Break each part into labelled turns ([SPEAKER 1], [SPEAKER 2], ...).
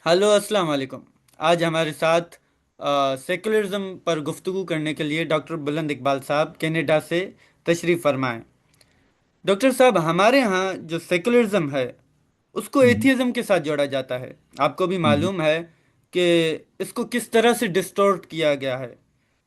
[SPEAKER 1] Hello, अस्सलाम वालेकुम। आज हमारे साथ सेकुलरिज्म पर गुफ्तगू करने के लिए डॉक्टर बुलंद इकबाल साहब कनाडा से तशरीफ़ फरमाएं। डॉक्टर साहब, हमारे यहाँ जो सेकुलरिज्म है उसको
[SPEAKER 2] हम्म।
[SPEAKER 1] एथियज्म के साथ जोड़ा जाता है। आपको भी
[SPEAKER 2] हम्म।
[SPEAKER 1] मालूम है कि इसको किस तरह से डिस्टोर्ट किया गया है।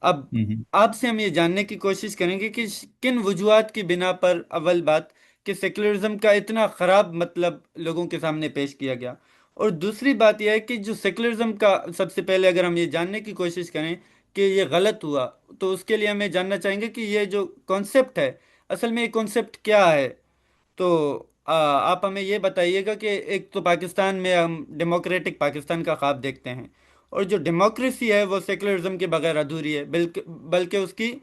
[SPEAKER 1] अब
[SPEAKER 2] हम्म।
[SPEAKER 1] आपसे हम ये जानने की कोशिश करेंगे कि किन वजूहात की बिना पर अव्वल बात कि सेकुलरिज्म का इतना ख़राब मतलब लोगों के सामने पेश किया गया, और दूसरी बात यह है कि जो सेकुलरिज्म का सबसे पहले अगर हम ये जानने की कोशिश करें कि ये गलत हुआ, तो उसके लिए हमें जानना चाहेंगे कि ये जो कॉन्सेप्ट है, असल में ये कॉन्सेप्ट क्या है। तो आप हमें ये बताइएगा कि एक तो पाकिस्तान में हम डेमोक्रेटिक पाकिस्तान का ख्वाब देखते हैं, और जो डेमोक्रेसी है वो सेकुलरिज्म के बगैर अधूरी है, बल्कि बल्कि उसकी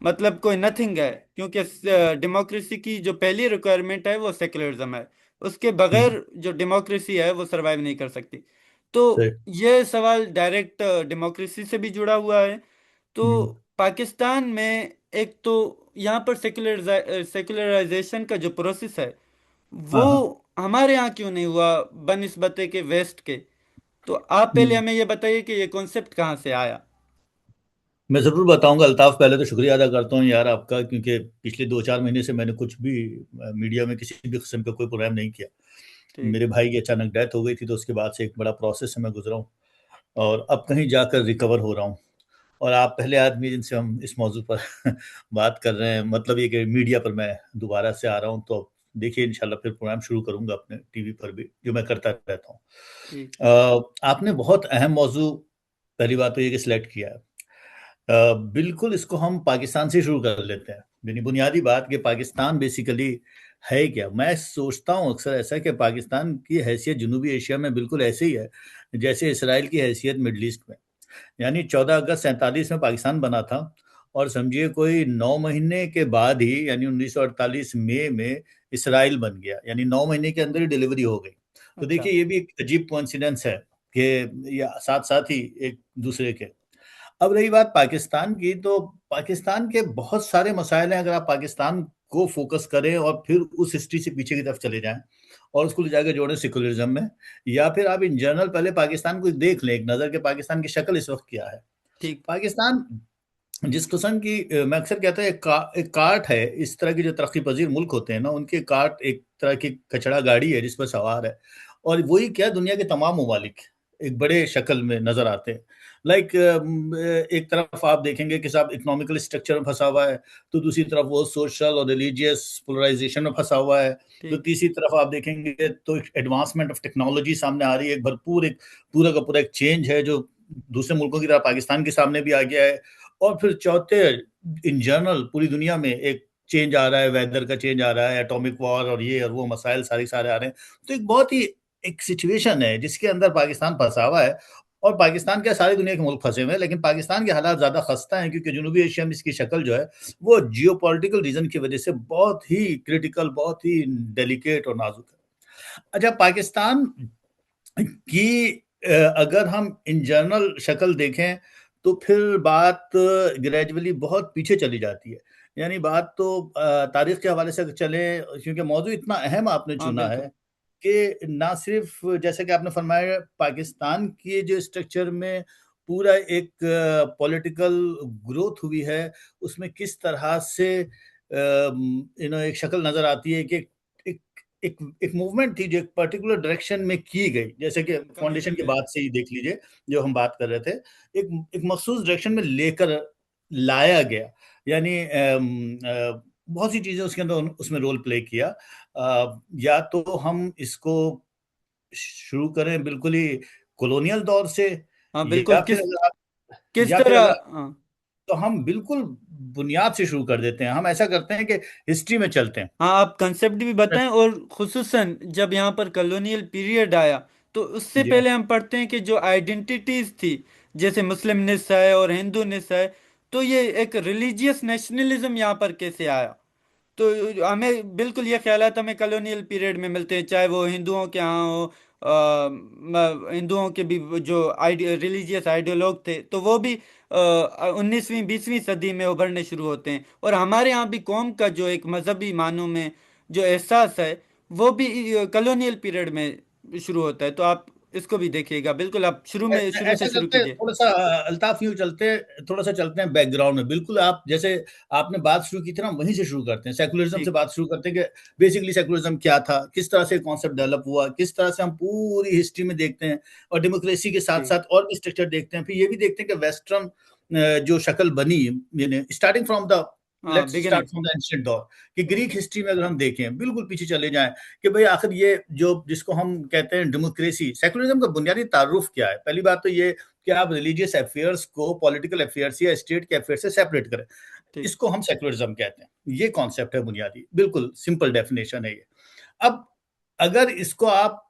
[SPEAKER 1] मतलब कोई नथिंग है, क्योंकि डेमोक्रेसी की जो पहली रिक्वायरमेंट है वो सेकुलरिज्म है। उसके
[SPEAKER 2] हम्म।
[SPEAKER 1] बगैर जो डेमोक्रेसी है वो सरवाइव नहीं कर सकती। तो
[SPEAKER 2] सही।
[SPEAKER 1] ये सवाल डायरेक्ट डेमोक्रेसी से भी जुड़ा हुआ है। तो
[SPEAKER 2] हम्म।
[SPEAKER 1] पाकिस्तान में एक तो यहाँ पर सेकुलराइजेशन का जो प्रोसेस है वो
[SPEAKER 2] हाँ, हाँ।
[SPEAKER 1] हमारे यहाँ क्यों नहीं हुआ बनिस्बत के वेस्ट के। तो आप पहले
[SPEAKER 2] हम्म।
[SPEAKER 1] हमें ये बताइए कि ये कॉन्सेप्ट कहाँ से आया।
[SPEAKER 2] मैं ज़रूर बताऊंगा। अल्ताफ, पहले तो शुक्रिया अदा करता हूँ यार आपका, क्योंकि पिछले 2-4 महीने से मैंने कुछ भी मीडिया में किसी भी किस्म का कोई प्रोग्राम नहीं किया।
[SPEAKER 1] ठीक।
[SPEAKER 2] मेरे भाई की अचानक डेथ हो गई थी, तो उसके बाद से एक बड़ा प्रोसेस से मैं गुजरा हूँ और अब कहीं जाकर रिकवर हो रहा हूँ। और आप पहले आदमी जिनसे हम इस मौजू पर बात कर रहे हैं, मतलब ये कि मीडिया पर मैं दोबारा से आ रहा हूँ, तो देखिए इंशाल्लाह फिर प्रोग्राम शुरू करूंगा अपने टीवी पर भी, जो मैं करता रहता हूँ।
[SPEAKER 1] ठीक।
[SPEAKER 2] आपने बहुत अहम मौजू, पहली बात तो ये कि सिलेक्ट किया है। बिल्कुल, इसको हम पाकिस्तान से शुरू कर लेते हैं। यानी बुनियादी बात कि पाकिस्तान बेसिकली है क्या। मैं सोचता हूँ अक्सर ऐसा कि पाकिस्तान की हैसियत जनूबी एशिया में बिल्कुल ऐसे ही है जैसे इसराइल की हैसियत मिडल ईस्ट में। यानी 14 अगस्त 1947 में पाकिस्तान बना था, और समझिए कोई 9 महीने के बाद ही, यानी 1948 मई में इसराइल बन गया। यानी 9 महीने के अंदर ही डिलीवरी हो गई। तो
[SPEAKER 1] अच्छा।
[SPEAKER 2] देखिए ये भी एक अजीब कोइंसिडेंस है कि या साथ साथ ही एक दूसरे के। अब रही बात पाकिस्तान की, तो पाकिस्तान के बहुत सारे मसाइल हैं। अगर आप पाकिस्तान को फोकस करें और फिर उस हिस्ट्री से पीछे की तरफ चले जाएं और उसको ले जाकर जोड़ें सेकुलरिज्म में, या फिर आप इन जनरल पहले पाकिस्तान को देख लें एक नज़र के, पाकिस्तान की शक्ल इस वक्त क्या है।
[SPEAKER 1] ठीक।
[SPEAKER 2] पाकिस्तान जिस किस्म की मैं अक्सर कहता हूं, एक कार्ट है। इस तरह के जो तरक्की पजीर मुल्क होते हैं ना, उनके कार्ट एक तरह की कचड़ा गाड़ी है जिस पर सवार है। और वही क्या, दुनिया के तमाम ममालिक एक बड़े शक्ल में नजर आते हैं। लाइक एक तरफ आप देखेंगे कि साहब इकोनॉमिकल स्ट्रक्चर में फंसा हुआ है, तो दूसरी तरफ वो सोशल और रिलीजियस पोलराइजेशन में फंसा हुआ है। तो
[SPEAKER 1] ठीक।
[SPEAKER 2] तीसरी तरफ आप देखेंगे तो एडवांसमेंट ऑफ टेक्नोलॉजी सामने आ रही है, एक भरपूर, एक पूरा का पूरा एक चेंज है जो दूसरे मुल्कों की तरह पाकिस्तान के सामने भी आ गया है। और फिर चौथे, इन जनरल पूरी दुनिया में एक चेंज आ रहा है, वेदर का चेंज आ रहा है, एटॉमिक वॉर और ये और वो मसाइल सारे सारे आ रहे हैं। तो एक बहुत ही एक सिचुएशन है जिसके अंदर पाकिस्तान फंसा हुआ है। और पाकिस्तान क्या, सारी दुनिया के मुल्क फंसे हुए हैं, लेकिन पाकिस्तान के हालात ज्यादा खस्ता हैं क्योंकि जनूबी एशिया में इसकी शक्ल जो है वो जियो पॉलिटिकल रीजन की वजह से बहुत ही क्रिटिकल, बहुत ही डेलिकेट और नाजुक है। अच्छा, पाकिस्तान कि अगर हम इन जनरल शक्ल देखें तो फिर बात ग्रेजुअली बहुत पीछे चली जाती है। यानी बात तो तारीख के हवाले से अगर चले, क्योंकि मौजू इतना अहम आपने
[SPEAKER 1] हाँ,
[SPEAKER 2] चुना
[SPEAKER 1] बिल्कुल।
[SPEAKER 2] है कि ना सिर्फ जैसे कि आपने फरमाया पाकिस्तान की जो स्ट्रक्चर में पूरा एक पॉलिटिकल ग्रोथ हुई है, उसमें किस तरह से एक शक्ल नजर आती है कि एक एक एक मूवमेंट थी जो एक पर्टिकुलर डायरेक्शन में की गई। जैसे कि
[SPEAKER 1] कभी
[SPEAKER 2] फाउंडेशन के
[SPEAKER 1] कभी।
[SPEAKER 2] बाद से ही देख लीजिए, जो हम बात कर रहे थे, एक मखसूस डायरेक्शन में लेकर लाया गया। यानी बहुत सी चीजें उसके अंदर उसमें रोल प्ले किया। या तो हम इसको शुरू करें बिल्कुल ही कॉलोनियल दौर से,
[SPEAKER 1] हाँ, बिल्कुल।
[SPEAKER 2] या फिर अगर आप
[SPEAKER 1] किस
[SPEAKER 2] या फिर
[SPEAKER 1] तरह।
[SPEAKER 2] अगर
[SPEAKER 1] हाँ।
[SPEAKER 2] तो हम बिल्कुल बुनियाद से शुरू कर देते हैं। हम ऐसा करते हैं कि हिस्ट्री में चलते हैं।
[SPEAKER 1] हाँ, आप कंसेप्ट भी बताएं, और खुसूसन जब यहाँ पर कॉलोनियल पीरियड आया तो उससे
[SPEAKER 2] जी हाँ।
[SPEAKER 1] पहले हम पढ़ते हैं कि जो आइडेंटिटीज थी, जैसे मुस्लिमनेस है और हिंदूनेस है, तो ये एक रिलीजियस नेशनलिज्म यहाँ पर कैसे आया। तो हमें बिल्कुल ये ख्यालात हमें कॉलोनियल पीरियड में मिलते हैं, चाहे वो हिंदुओं के यहाँ हो। हिंदुओं के भी जो रिलीजियस आइडियोलॉग थे, तो वो भी 19वीं 20वीं सदी में उभरने शुरू होते हैं, और हमारे यहाँ भी कौम का जो एक मजहबी मानों में जो एहसास है वो भी कॉलोनियल पीरियड में शुरू होता है। तो आप इसको भी देखिएगा, बिल्कुल आप शुरू
[SPEAKER 2] ऐसा
[SPEAKER 1] से शुरू
[SPEAKER 2] करते हैं
[SPEAKER 1] कीजिए।
[SPEAKER 2] थोड़ा सा, अल्ताफ, यूं चलते हैं, थोड़ा सा चलते हैं बैकग्राउंड में। बिल्कुल, आप जैसे आपने बात शुरू की थी ना, वहीं से शुरू करते हैं, सेकुलरिज्म से
[SPEAKER 1] ठीक।
[SPEAKER 2] बात शुरू करते हैं कि बेसिकली सेकुलरिज्म क्या था, किस तरह से कॉन्सेप्ट डेवलप हुआ, किस तरह से हम पूरी हिस्ट्री में देखते हैं, और डेमोक्रेसी के साथ
[SPEAKER 1] ठीक।
[SPEAKER 2] साथ और भी स्ट्रक्चर देखते हैं। फिर ये भी देखते हैं कि वेस्टर्न जो शक्ल बनी, यानी स्टार्टिंग फ्रॉम द,
[SPEAKER 1] हाँ,
[SPEAKER 2] let's
[SPEAKER 1] beginning.
[SPEAKER 2] Start from the ancient दौर, कि ग्रीक हिस्ट्री में अगर हम देखें, बिल्कुल पीछे चले जाएं, कि भाई आखिर ये जो जिसको हम कहते हैं डेमोक्रेसी, सेकुलरिज्म का बुनियादी तारुफ क्या है। पहली बात तो ये कि आप रिलीजियस अफेयर्स को पॉलिटिकल अफेयर्स या स्टेट के अफेयर से सेपरेट करें,
[SPEAKER 1] ठीक।
[SPEAKER 2] इसको हम सेकुलरिज्म कहते हैं। ये कॉन्सेप्ट है बुनियादी, बिल्कुल सिंपल डेफिनेशन है ये। अब अगर इसको आप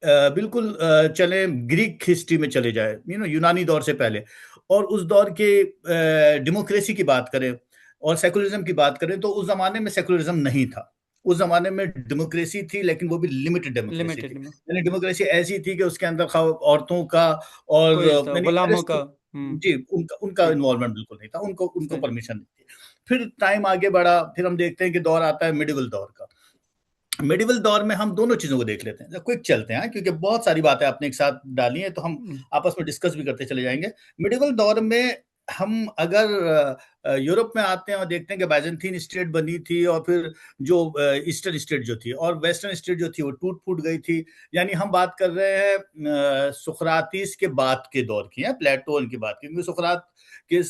[SPEAKER 2] बिल्कुल चले ग्रीक हिस्ट्री में चले जाए, यूनानी दौर से पहले, और उस दौर के डेमोक्रेसी की बात करें और सेकुलरिज्म की बात करें, तो उस जमाने में सेकुलरिज्म नहीं था। उस जमाने में डेमोक्रेसी थी, लेकिन वो भी लिमिटेड डेमोक्रेसी थी।
[SPEAKER 1] लिमिटेड में।
[SPEAKER 2] यानी डेमोक्रेसी ऐसी थी कि उसके अंदर औरतों का और
[SPEAKER 1] कोई तो
[SPEAKER 2] यानी
[SPEAKER 1] गुलामों का।
[SPEAKER 2] जी, उनका उनका
[SPEAKER 1] ठीक।
[SPEAKER 2] इन्वॉल्वमेंट बिल्कुल नहीं था, उनको उनको
[SPEAKER 1] सही।
[SPEAKER 2] परमिशन नहीं थी। फिर टाइम आगे बढ़ा, फिर हम देखते हैं कि दौर आता है मिडिवल दौर का। मिडिवल दौर में हम दोनों चीजों को देख लेते हैं, क्विक चलते हैं, क्योंकि बहुत सारी बातें आपने एक साथ डाली हैं, तो हम
[SPEAKER 1] हम्म।
[SPEAKER 2] आपस में डिस्कस भी करते चले जाएंगे। मिडिवल दौर में हम अगर यूरोप में आते हैं और देखते हैं कि बाइजेंटीन स्टेट बनी थी, और फिर जो ईस्टर्न स्टेट जो थी और वेस्टर्न स्टेट जो थी वो टूट फूट गई थी। यानी हम बात कर रहे हैं सुकरातीस के बाद के दौर की, है प्लेटो की बात की, क्योंकि सुकरात के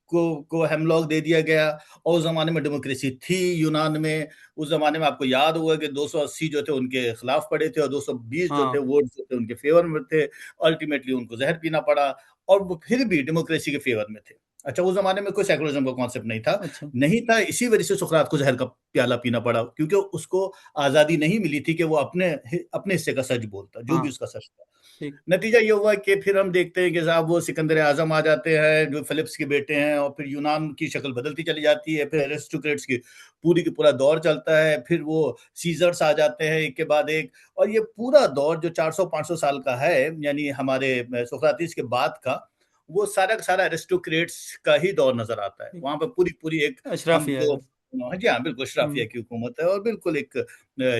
[SPEAKER 2] को हेमलॉक दे दिया गया, और उस जमाने में डेमोक्रेसी थी यूनान में। उस जमाने में आपको याद होगा कि 280 जो थे उनके खिलाफ पड़े थे, और 220 जो थे
[SPEAKER 1] हाँ।
[SPEAKER 2] वोट जो थे उनके फेवर में थे। अल्टीमेटली उनको जहर पीना पड़ा, और वो फिर भी डेमोक्रेसी के फेवर में थे। अच्छा, उस जमाने में कोई सेकुलरिज्म का कॉन्सेप्ट नहीं था,
[SPEAKER 1] अच्छा।
[SPEAKER 2] नहीं था, इसी वजह से सुकरात को जहर का प्याला पीना पड़ा, क्योंकि उसको आजादी नहीं मिली थी कि वो अपने अपने हिस्से का सच बोलता, जो भी
[SPEAKER 1] हाँ।
[SPEAKER 2] उसका सच था।
[SPEAKER 1] ठीक।
[SPEAKER 2] नतीजा ये हुआ कि फिर हम देखते हैं कि साहब वो सिकंदर आजम आ जाते हैं, जो फिलिप्स के बेटे हैं, और फिर यूनान की शक्ल बदलती चली जाती है। फिर एरिस्टोक्रेट्स की पूरा दौर चलता है, फिर वो सीजर्स आ जाते हैं एक के बाद एक, और ये पूरा दौर जो 400-500 साल का है, यानी हमारे सोक्राटिस के बाद का, वो सारा का सारा एरिस्टोक्रेट्स का ही दौर नजर आता है।
[SPEAKER 1] ठीक।
[SPEAKER 2] वहां पर पूरी पूरी एक,
[SPEAKER 1] अशराफिया है
[SPEAKER 2] हमको,
[SPEAKER 1] बस।
[SPEAKER 2] हाँ जी, हाँ, बिल्कुल शराफिया
[SPEAKER 1] हम्म।
[SPEAKER 2] की हुकूमत है, और बिल्कुल एक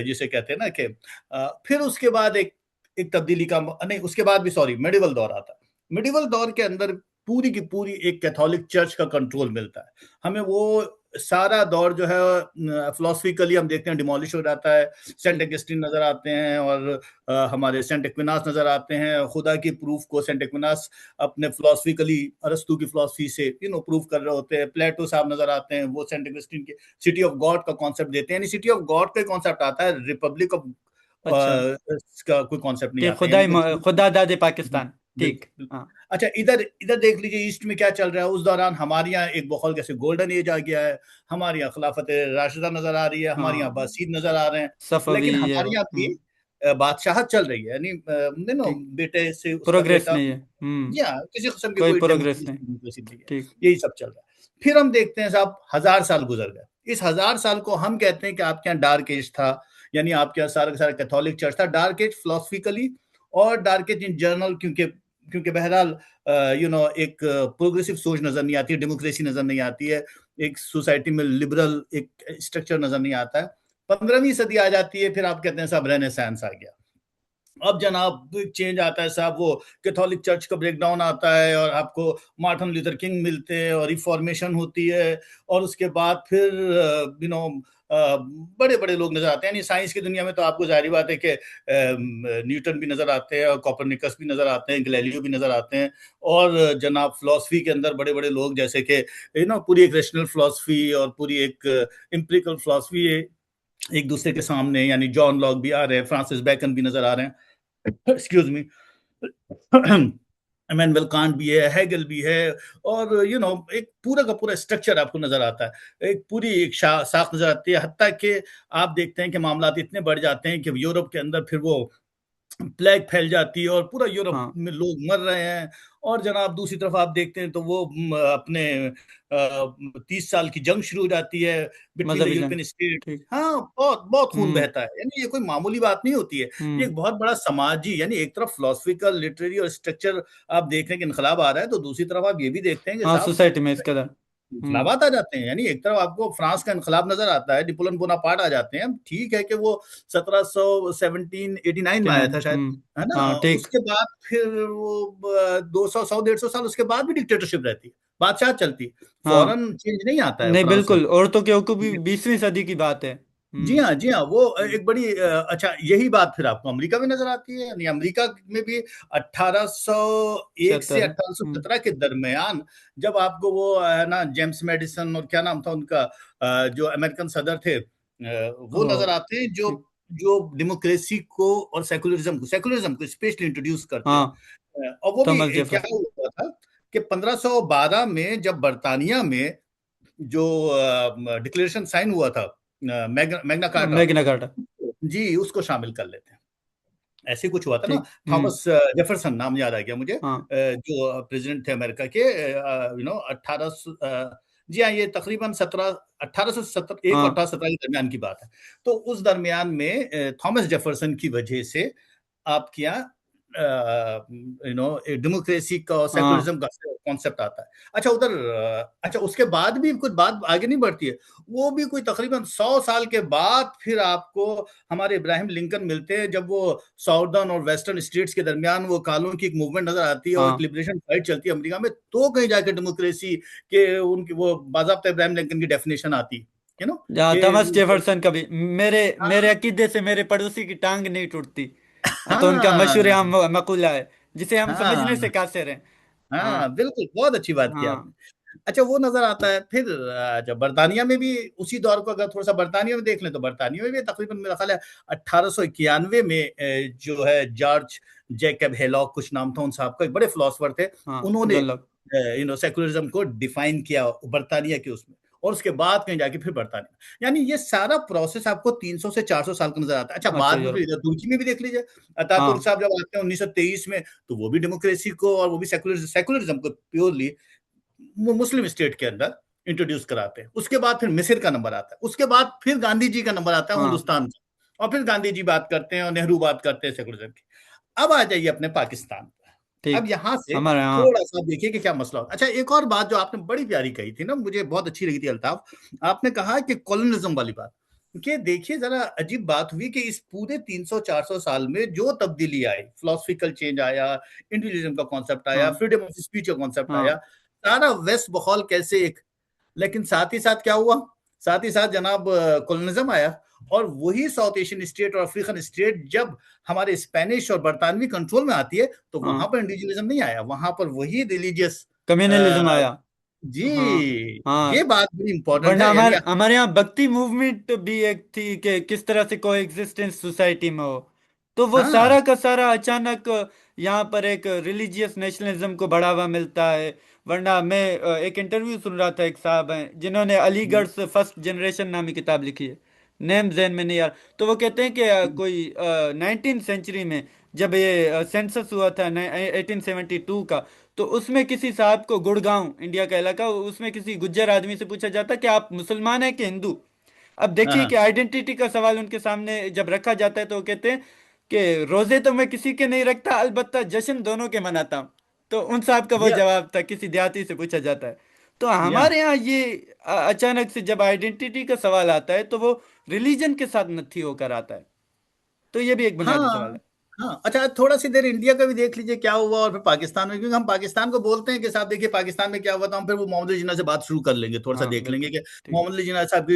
[SPEAKER 2] जिसे कहते हैं ना कि फिर उसके बाद एक एक तब्दीली का, नहीं, उसके बाद भी, सॉरी, मेडिवल दौर आता है। मेडिवल दौर के अंदर पूरी की पूरी एक कैथोलिक चर्च का कंट्रोल मिलता है हमें। वो सारा दौर जो है फिलोसफिकली हम देखते हैं डिमोलिश हो जाता है। सेंट
[SPEAKER 1] ठीक।
[SPEAKER 2] एगस्टिन नजर आते हैं, और हमारे सेंट एक्विनास नजर आते हैं। खुदा की प्रूफ को सेंट एक्विनास अपने फिलोसफिकली अरस्तू की फिलोसफी से प्रूव कर रहे होते हैं। प्लेटो साहब नजर आते हैं, वो सेंट एगस्टिन के सिटी ऑफ गॉड का कॉन्सेप्ट देते हैं। यानी सिटी ऑफ गॉड का कॉन्सेप्ट आता है, रिपब्लिक ऑफ
[SPEAKER 1] अच्छा।
[SPEAKER 2] इसका कोई कॉन्सेप्ट नहीं
[SPEAKER 1] कि
[SPEAKER 2] आता, यानी कोई
[SPEAKER 1] खुदा दादे पाकिस्तान। ठीक।
[SPEAKER 2] बिल्कुल, बिल्कुल।
[SPEAKER 1] हाँ।
[SPEAKER 2] अच्छा, इधर इधर देख लीजिए ईस्ट में क्या चल रहा है। उस दौरान हमारे यहाँ एक बहुत कैसे गोल्डन एज आ गया है, हमारे यहाँ खिलाफत राशिदा नजर आ रही है, हमारे यहाँ
[SPEAKER 1] हाँ।
[SPEAKER 2] अब्बासीद नजर आ रहे हैं,
[SPEAKER 1] सफवी
[SPEAKER 2] लेकिन
[SPEAKER 1] ये
[SPEAKER 2] हमारे
[SPEAKER 1] वो।
[SPEAKER 2] यहाँ भी बादशाहत चल रही है, यानी
[SPEAKER 1] ठीक।
[SPEAKER 2] बेटे से उसका
[SPEAKER 1] प्रोग्रेस
[SPEAKER 2] बेटा,
[SPEAKER 1] नहीं है।
[SPEAKER 2] या किसी किस्म की
[SPEAKER 1] कोई
[SPEAKER 2] कोई
[SPEAKER 1] प्रोग्रेस नहीं।
[SPEAKER 2] डेमोक्रेसी नहीं है।
[SPEAKER 1] ठीक।
[SPEAKER 2] यही सब चल रहा है। फिर हम देखते हैं साहब, 1000 साल गुजर गए। इस 1000 साल को हम कहते हैं कि आपके यहाँ डार्क एज था, यानी आपके यहाँ सारा का सारा कैथोलिक चर्च था। डार्क एज फिलोसफिकली, और डार्क एज इन जर्नल, क्योंकि क्योंकि बहरहाल एक प्रोग्रेसिव सोच नजर नहीं आती है, डेमोक्रेसी नजर नहीं आती है, एक सोसाइटी में लिबरल एक स्ट्रक्चर नजर नहीं आता है। 15वीं सदी आ जाती है, फिर आप कहते हैं साहब रेनेसांस आ गया। अब जनाब चेंज आता है साहब, वो कैथोलिक चर्च का ब्रेकडाउन आता है, और आपको मार्टिन लूथर किंग मिलते हैं, और रिफॉर्मेशन होती है। और उसके बाद फिर बड़े बड़े लोग नजर आते हैं। यानी साइंस की दुनिया में तो आपको जाहिर बात है कि न्यूटन भी नजर आते हैं, और कॉपरनिकस भी नजर आते हैं, गैलीलियो भी नजर आते हैं। और जनाब फिलोसफी के अंदर बड़े बड़े लोग, जैसे कि पूरी एक रेशनल फिलोसफी और पूरी एक एम्पिरिकल फिलोसफी एक दूसरे के सामने, यानी जॉन लॉक भी आ रहे हैं, फ्रांसिस बैकन भी नजर आ रहे हैं, एक्सक्यूज मी, इमैनुअल कांट भी है, हेगल भी है। और एक पूरा का पूरा स्ट्रक्चर आपको नजर आता है, एक पूरी एक साख नजर आती है। हत्ता कि आप देखते हैं कि मामला इतने बढ़ जाते हैं कि यूरोप के अंदर फिर वो प्लेग फैल जाती है, और पूरा यूरोप
[SPEAKER 1] हाँ।
[SPEAKER 2] में लोग मर रहे हैं। और जनाब दूसरी तरफ आप देखते हैं तो वो अपने 30 साल की जंग शुरू हो जाती है बिटवीन द
[SPEAKER 1] मजहबी जंग।
[SPEAKER 2] European state.
[SPEAKER 1] ठीक।
[SPEAKER 2] हाँ, बहुत बहुत खून
[SPEAKER 1] हम्म।
[SPEAKER 2] बहता है, यानी ये कोई मामूली बात नहीं होती है। ये
[SPEAKER 1] हम्म।
[SPEAKER 2] एक बहुत बड़ा समाजी, यानी एक तरफ फिलोसफिकल लिटरेरी और स्ट्रक्चर आप देख रहे हैं कि इनकलाब आ रहा है, तो दूसरी तरफ आप ये भी देखते हैं कि
[SPEAKER 1] हाँ,
[SPEAKER 2] साहब
[SPEAKER 1] सोसाइटी में इसका था। हम्म।
[SPEAKER 2] इनकलाबात आ जाते हैं, यानी एक तरफ आपको फ्रांस का इनकलाब नजर आता है, नेपोलियन बोनापार्ट आ जाते हैं, ठीक है कि वो 1789 में आया
[SPEAKER 1] 89।
[SPEAKER 2] था शायद, है ना।
[SPEAKER 1] हाँ ठीक।
[SPEAKER 2] उसके बाद फिर वो 200 100 150 साल उसके बाद भी डिक्टेटरशिप रहती है, बादशाह चलती है,
[SPEAKER 1] हाँ
[SPEAKER 2] फौरन चेंज नहीं आता है
[SPEAKER 1] नहीं
[SPEAKER 2] फ्रांस में।
[SPEAKER 1] बिल्कुल, औरतों के हकूक भी 20वीं सदी की बात है।
[SPEAKER 2] जी हाँ, जी हाँ, वो
[SPEAKER 1] हम्म,
[SPEAKER 2] एक बड़ी अच्छा, यही बात फिर आपको अमेरिका में नजर आती है, यानी अमेरिका में भी 1801 से
[SPEAKER 1] 76।
[SPEAKER 2] 1817 के दरमियान, जब आपको वो है ना जेम्स मेडिसन और क्या नाम था उनका, जो अमेरिकन सदर थे, वो
[SPEAKER 1] ओ
[SPEAKER 2] नजर आते हैं, जो
[SPEAKER 1] ठीक।
[SPEAKER 2] जो डेमोक्रेसी को और सेकुलरिज्म को स्पेशली इंट्रोड्यूस करते हैं।
[SPEAKER 1] हाँ
[SPEAKER 2] और वो भी
[SPEAKER 1] थॉमस
[SPEAKER 2] क्या
[SPEAKER 1] जेफरसन।
[SPEAKER 2] हुआ था कि 1512 में जब बर्तानिया में जो डिक्लेरेशन साइन हुआ था, मैग्ना कार्टा,
[SPEAKER 1] मैग्ना कार्टा।
[SPEAKER 2] जी उसको शामिल कर लेते हैं। ऐसे कुछ हुआ था ना।
[SPEAKER 1] ठीक।
[SPEAKER 2] थॉमस जेफरसन नाम याद आ गया मुझे,
[SPEAKER 1] हाँ
[SPEAKER 2] जो प्रेसिडेंट थे अमेरिका के, 1800, जी हाँ, ये तकरीबन 1871 और
[SPEAKER 1] हाँ
[SPEAKER 2] 1817 के दरमियान की बात है। तो उस दरमियान में थॉमस जेफरसन की वजह से आपके यहाँ डेमोक्रेसी का और
[SPEAKER 1] हाँ
[SPEAKER 2] सेकुलरिज्म का कॉन्सेप्ट आता है। अच्छा उधर, अच्छा उसके बाद भी कुछ बात आगे नहीं बढ़ती है, वो भी कोई तकरीबन 100 साल के बाद फिर आपको हमारे इब्राहिम लिंकन मिलते हैं, जब वो साउदर्न और वेस्टर्न स्टेट्स के दरमियान वो कानून की एक मूवमेंट नजर आती है और एक
[SPEAKER 1] हाँ।
[SPEAKER 2] लिबरेशन फाइट चलती है अमेरिका में, तो कहीं जाके डेमोक्रेसी के उनकी वो बाकायदा इब्राहिम लिंकन की डेफिनेशन आती है ना
[SPEAKER 1] जहाँ थॉमस
[SPEAKER 2] कि
[SPEAKER 1] जेफरसन का भी, मेरे मेरे
[SPEAKER 2] हाँ,
[SPEAKER 1] अकीदे से मेरे पड़ोसी की टांग नहीं टूटती। हाँ, तो उनका मशहूर
[SPEAKER 2] हाँ,
[SPEAKER 1] आम मकूला है जिसे हम समझने से
[SPEAKER 2] हाँ,
[SPEAKER 1] कासिर हैं।
[SPEAKER 2] हाँ,
[SPEAKER 1] हाँ
[SPEAKER 2] बिल्कुल, बहुत अच्छी बात की
[SPEAKER 1] हाँ
[SPEAKER 2] आपने। अच्छा वो नजर आता है फिर, जब बर्तानिया में भी उसी दौर को अगर थोड़ा सा बर्तानिया में देख लें, तो बर्तानिया में भी तकरीबन मेरा ख्याल है 1891 में जो है जॉर्ज जैकब हेलॉक कुछ नाम था उन साहब का, एक बड़े फिलोसफर थे,
[SPEAKER 1] हाँ
[SPEAKER 2] उन्होंने
[SPEAKER 1] जॉन लॉक।
[SPEAKER 2] सेकुलरिज्म को डिफाइन किया बर्तानिया के उसमें, और उसके बाद कहीं जाके फिर बर्तानिया, यानी ये सारा प्रोसेस आपको 300 से 400 साल का नजर आता है। अच्छा
[SPEAKER 1] अच्छा
[SPEAKER 2] बाद में फिर
[SPEAKER 1] यूरोप।
[SPEAKER 2] इधर तुर्की में भी देख लीजिए, अतातुर्क
[SPEAKER 1] हाँ
[SPEAKER 2] साहब जब आते हैं 1923 में, तो वो भी डेमोक्रेसी को और वो भी सेकुलरिज्म को प्योरली मुस्लिम स्टेट के अंदर इंट्रोड्यूस कराते हैं। उसके बाद फिर मिस्र का नंबर आता है, उसके बाद फिर गांधी जी का नंबर आता है
[SPEAKER 1] हाँ
[SPEAKER 2] हिंदुस्तान का, और फिर गांधी जी बात करते हैं और नेहरू बात करते हैं सेकुलरिज्म की। अब आ जाइए अपने पाकिस्तान पर। अब
[SPEAKER 1] ठीक।
[SPEAKER 2] यहां से
[SPEAKER 1] हमारे यहाँ।
[SPEAKER 2] थोड़ा सा देखिए कि क्या मसला होता है। अच्छा एक और बात जो आपने बड़ी प्यारी कही थी ना, मुझे बहुत अच्छी लगी थी अल्ताफ, आपने कहा कि कॉलोनिज्म वाली बात, कि देखिए जरा अजीब बात हुई कि इस पूरे 300 400 साल में जो तब्दीली आई, फिलोसफिकल चेंज आया, इंडिविजुअलिज्म का कॉन्सेप्ट आया,
[SPEAKER 1] हाँ
[SPEAKER 2] फ्रीडम ऑफ स्पीच का कॉन्सेप्ट आया,
[SPEAKER 1] हाँ
[SPEAKER 2] सारा वेस्ट बखौल कैसे एक, लेकिन साथ ही साथ क्या हुआ, साथ ही साथ जनाब कॉलोनिज्म आया, और वही साउथ एशियन स्टेट और अफ्रीकन स्टेट जब हमारे स्पेनिश और बरतानवी कंट्रोल में आती है, तो वहां
[SPEAKER 1] हाँ।
[SPEAKER 2] पर इंडिविजुअलिज्म नहीं आया, वहां पर वही रिलीजियस,
[SPEAKER 1] कम्युनलिज्म आया।
[SPEAKER 2] जी,
[SPEAKER 1] हाँ
[SPEAKER 2] ये
[SPEAKER 1] हाँ।
[SPEAKER 2] बात बड़ी इंपॉर्टेंट
[SPEAKER 1] वरना
[SPEAKER 2] है, यानी
[SPEAKER 1] हमारे हमारे यहाँ भक्ति मूवमेंट भी एक थी कि किस तरह से को एग्जिस्टेंस सोसाइटी में हो। तो वो
[SPEAKER 2] हाँ,
[SPEAKER 1] सारा का सारा अचानक यहाँ पर एक रिलीजियस नेशनलिज्म को बढ़ावा मिलता है। वरना मैं एक इंटरव्यू सुन रहा था, एक साहब हैं जिन्होंने अलीगढ़ से फर्स्ट जनरेशन नामी किताब लिखी है, नेम जहन में नहीं यार। तो वो कहते हैं कि कोई 19th सेंचुरी में जब ये सेंसस हुआ था 1872 का, तो उसमें किसी साहब को, गुड़गांव इंडिया का इलाका, उसमें किसी गुज्जर आदमी से पूछा जाता कि आप मुसलमान हैं कि हिंदू। अब देखिए
[SPEAKER 2] हाँ,
[SPEAKER 1] कि आइडेंटिटी का सवाल उनके सामने जब रखा जाता है तो वो कहते हैं कि रोजे तो मैं किसी के नहीं रखता, अलबत्ता जश्न दोनों के मनाता हूँ। तो उन साहब का वो
[SPEAKER 2] या
[SPEAKER 1] जवाब था, किसी देहाती से पूछा जाता है। तो
[SPEAKER 2] या
[SPEAKER 1] हमारे यहाँ ये अचानक से जब आइडेंटिटी का सवाल आता है तो वो रिलीजन के साथ नथी होकर आता है। तो ये भी एक बुनियादी सवाल
[SPEAKER 2] हाँ,
[SPEAKER 1] है।
[SPEAKER 2] हाँ। अच्छा थोड़ा सी देर इंडिया का भी देख लीजिए क्या हुआ, और फिर पाकिस्तान में, क्योंकि हम पाकिस्तान को बोलते हैं कि साहब देखिए पाकिस्तान में क्या हुआ था, हम फिर वो मोहम्मद अली जिन्ना से बात शुरू कर लेंगे, थोड़ा सा
[SPEAKER 1] हाँ
[SPEAKER 2] देख लेंगे
[SPEAKER 1] बिल्कुल।
[SPEAKER 2] कि
[SPEAKER 1] ठीक है।
[SPEAKER 2] मोहम्मद अली जिन्ना साहब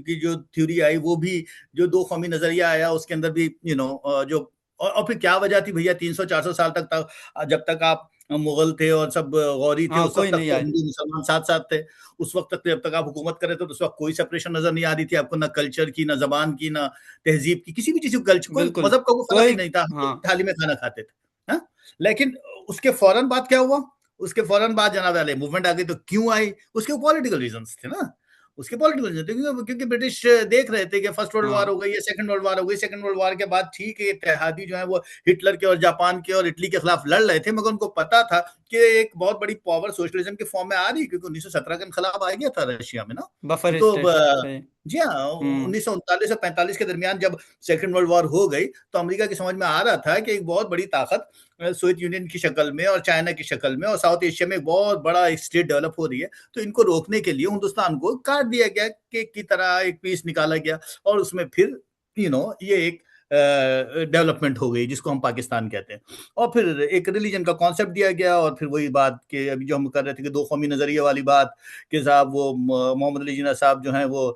[SPEAKER 2] की जो थ्योरी आई, वो भी जो दो कौमी नजरिया आया उसके अंदर भी जो, और फिर क्या वजह थी भैया 300 400 साल तक जब तक आप मुगल थे और सब गौरी थे,
[SPEAKER 1] हाँ
[SPEAKER 2] उस वक्त
[SPEAKER 1] कोई
[SPEAKER 2] तक
[SPEAKER 1] नहीं
[SPEAKER 2] तो
[SPEAKER 1] आए।
[SPEAKER 2] हिंदू मुसलमान साथ साथ थे। उस वक्त तक जब तक आप हुकूमत कर रहे थे, तो उस वक्त कोई सेपरेशन नजर नहीं आ रही थी आपको, ना कल्चर की, ना जबान की, ना तहजीब की, किसी भी चीज, कल्चर, कोई
[SPEAKER 1] बिल्कुल।
[SPEAKER 2] मजहब का कोई फर्क
[SPEAKER 1] कोई।
[SPEAKER 2] ही नहीं था, हम
[SPEAKER 1] हाँ
[SPEAKER 2] एक थाली में खाना खाते थे। हाँ? लेकिन उसके फौरन बाद क्या हुआ, उसके फौरन बाद जनाब वाले मूवमेंट आ गई, तो क्यों आई, उसके पॉलिटिकल रीजन थे ना, उसके पॉलिटिकल रीजन थे, क्योंकि ब्रिटिश देख रहे थे कि फर्स्ट वर्ल्ड वार
[SPEAKER 1] हाँ
[SPEAKER 2] हो गई है, सेकंड वर्ल्ड वार हो गई, सेकंड वर्ल्ड वार के बाद ठीक है इत्तेहादी जो है वो हिटलर के और जापान के और इटली के खिलाफ लड़ रहे थे, मगर उनको पता था कि एक बहुत बड़ी पावर सोशलिज्म के फॉर्म में आ रही है, क्योंकि 1917 के इनकलाब आ गया था रशिया में ना।
[SPEAKER 1] बफर
[SPEAKER 2] तो
[SPEAKER 1] स्टेट से।
[SPEAKER 2] जी हाँ,
[SPEAKER 1] हम्म।
[SPEAKER 2] 1939 और 45 के दरमियान जब सेकेंड वर्ल्ड वॉर हो गई, तो अमेरिका की समझ में आ रहा था कि एक बहुत बड़ी ताकत सोवियत यूनियन की शक्ल में और चाइना की शक्ल में और साउथ एशिया में एक बहुत बड़ा एक स्टेट डेवलप हो रही है। तो इनको रोकने के लिए हिंदुस्तान को काट दिया गया, कि की तरह एक पीस निकाला गया, और उसमें फिर ये एक डेवलपमेंट हो गई, जिसको हम पाकिस्तान कहते हैं। और फिर एक रिलीजन का कॉन्सेप्ट दिया गया, और फिर वही बात कि अभी जो हम कर रहे थे कि दो कौमी नजरिए वाली बात, कि साहब वो मोहम्मद अली जिन्ना साहब जो हैं वो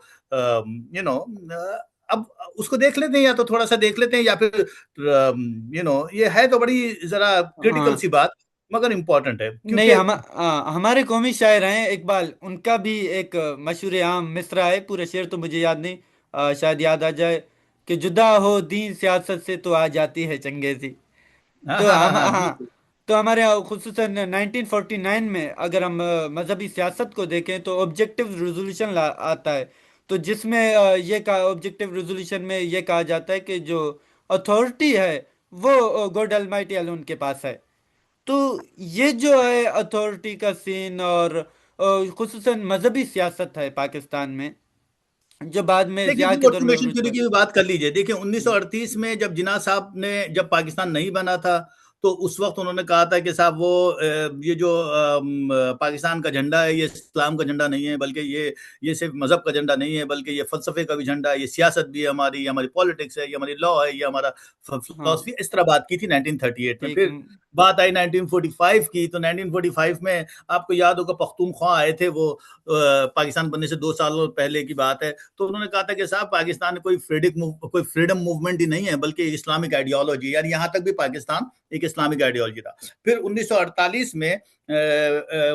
[SPEAKER 2] अब उसको देख लेते हैं, या तो थोड़ा सा देख लेते हैं, या फिर ये है तो बड़ी जरा क्रिटिकल
[SPEAKER 1] हाँ।
[SPEAKER 2] सी बात, मगर इम्पोर्टेंट है
[SPEAKER 1] नहीं,
[SPEAKER 2] क्योंकि
[SPEAKER 1] हमारे कौमी शायर हैं इकबाल, उनका भी एक मशहूर आम मिसरा है, पूरे शेर तो मुझे याद नहीं, शायद याद आ जाए कि जुदा हो दीन सियासत से तो आ जाती है चंगेजी।
[SPEAKER 2] हाँ
[SPEAKER 1] तो
[SPEAKER 2] हाँ हाँ
[SPEAKER 1] हम
[SPEAKER 2] हाँ,
[SPEAKER 1] हाँ,
[SPEAKER 2] बिल्कुल।
[SPEAKER 1] तो हमारे यहाँ खुसूसन 1949 में अगर हम मजहबी सियासत को देखें तो ऑब्जेक्टिव रेजोल्यूशन आता है, तो जिसमें ये कहा, ऑब्जेक्टिव रेजोल्यूशन में ये कहा जाता है कि जो अथॉरिटी है वो गॉड अलमाइटी अलोन के पास है। तो ये जो है अथॉरिटी का सीन, और खुसूसन मजहबी सियासत है पाकिस्तान में, जो बाद में
[SPEAKER 2] देखिए,
[SPEAKER 1] जिया
[SPEAKER 2] फिर
[SPEAKER 1] के दौर में
[SPEAKER 2] मोटिवेशन
[SPEAKER 1] उरूज
[SPEAKER 2] थ्योरी
[SPEAKER 1] पर।
[SPEAKER 2] की भी बात कर लीजिए। देखिए, 1938 में जब जिन्ना साहब ने, जब पाकिस्तान नहीं बना था, तो उस वक्त उन्होंने कहा था कि साहब वो ये जो पाकिस्तान का झंडा है, ये इस्लाम का झंडा नहीं है, बल्कि ये सिर्फ मजहब का झंडा नहीं है, बल्कि ये फलसफे का भी झंडा है, ये सियासत भी है हमारी, ये हमारी पॉलिटिक्स है, ये हमारी लॉ है, ये हमारा
[SPEAKER 1] हाँ,
[SPEAKER 2] फिलोसफी। इस तरह बात की थी 1938 में।
[SPEAKER 1] ठीक।
[SPEAKER 2] फिर बात आई 1945 की, तो 1945 में आपको याद होगा पख्तूनख्वा आए थे, वो पाकिस्तान बनने से 2 साल पहले की बात है। तो उन्होंने कहा था कि साहब पाकिस्तान कोई फ्रीडम मूवमेंट ही नहीं है, बल्कि इस्लामिक आइडियोलॉजी, यानी यहाँ तक भी पाकिस्तान एक इस्लामिक आइडियोलॉजी था। फिर 1948 में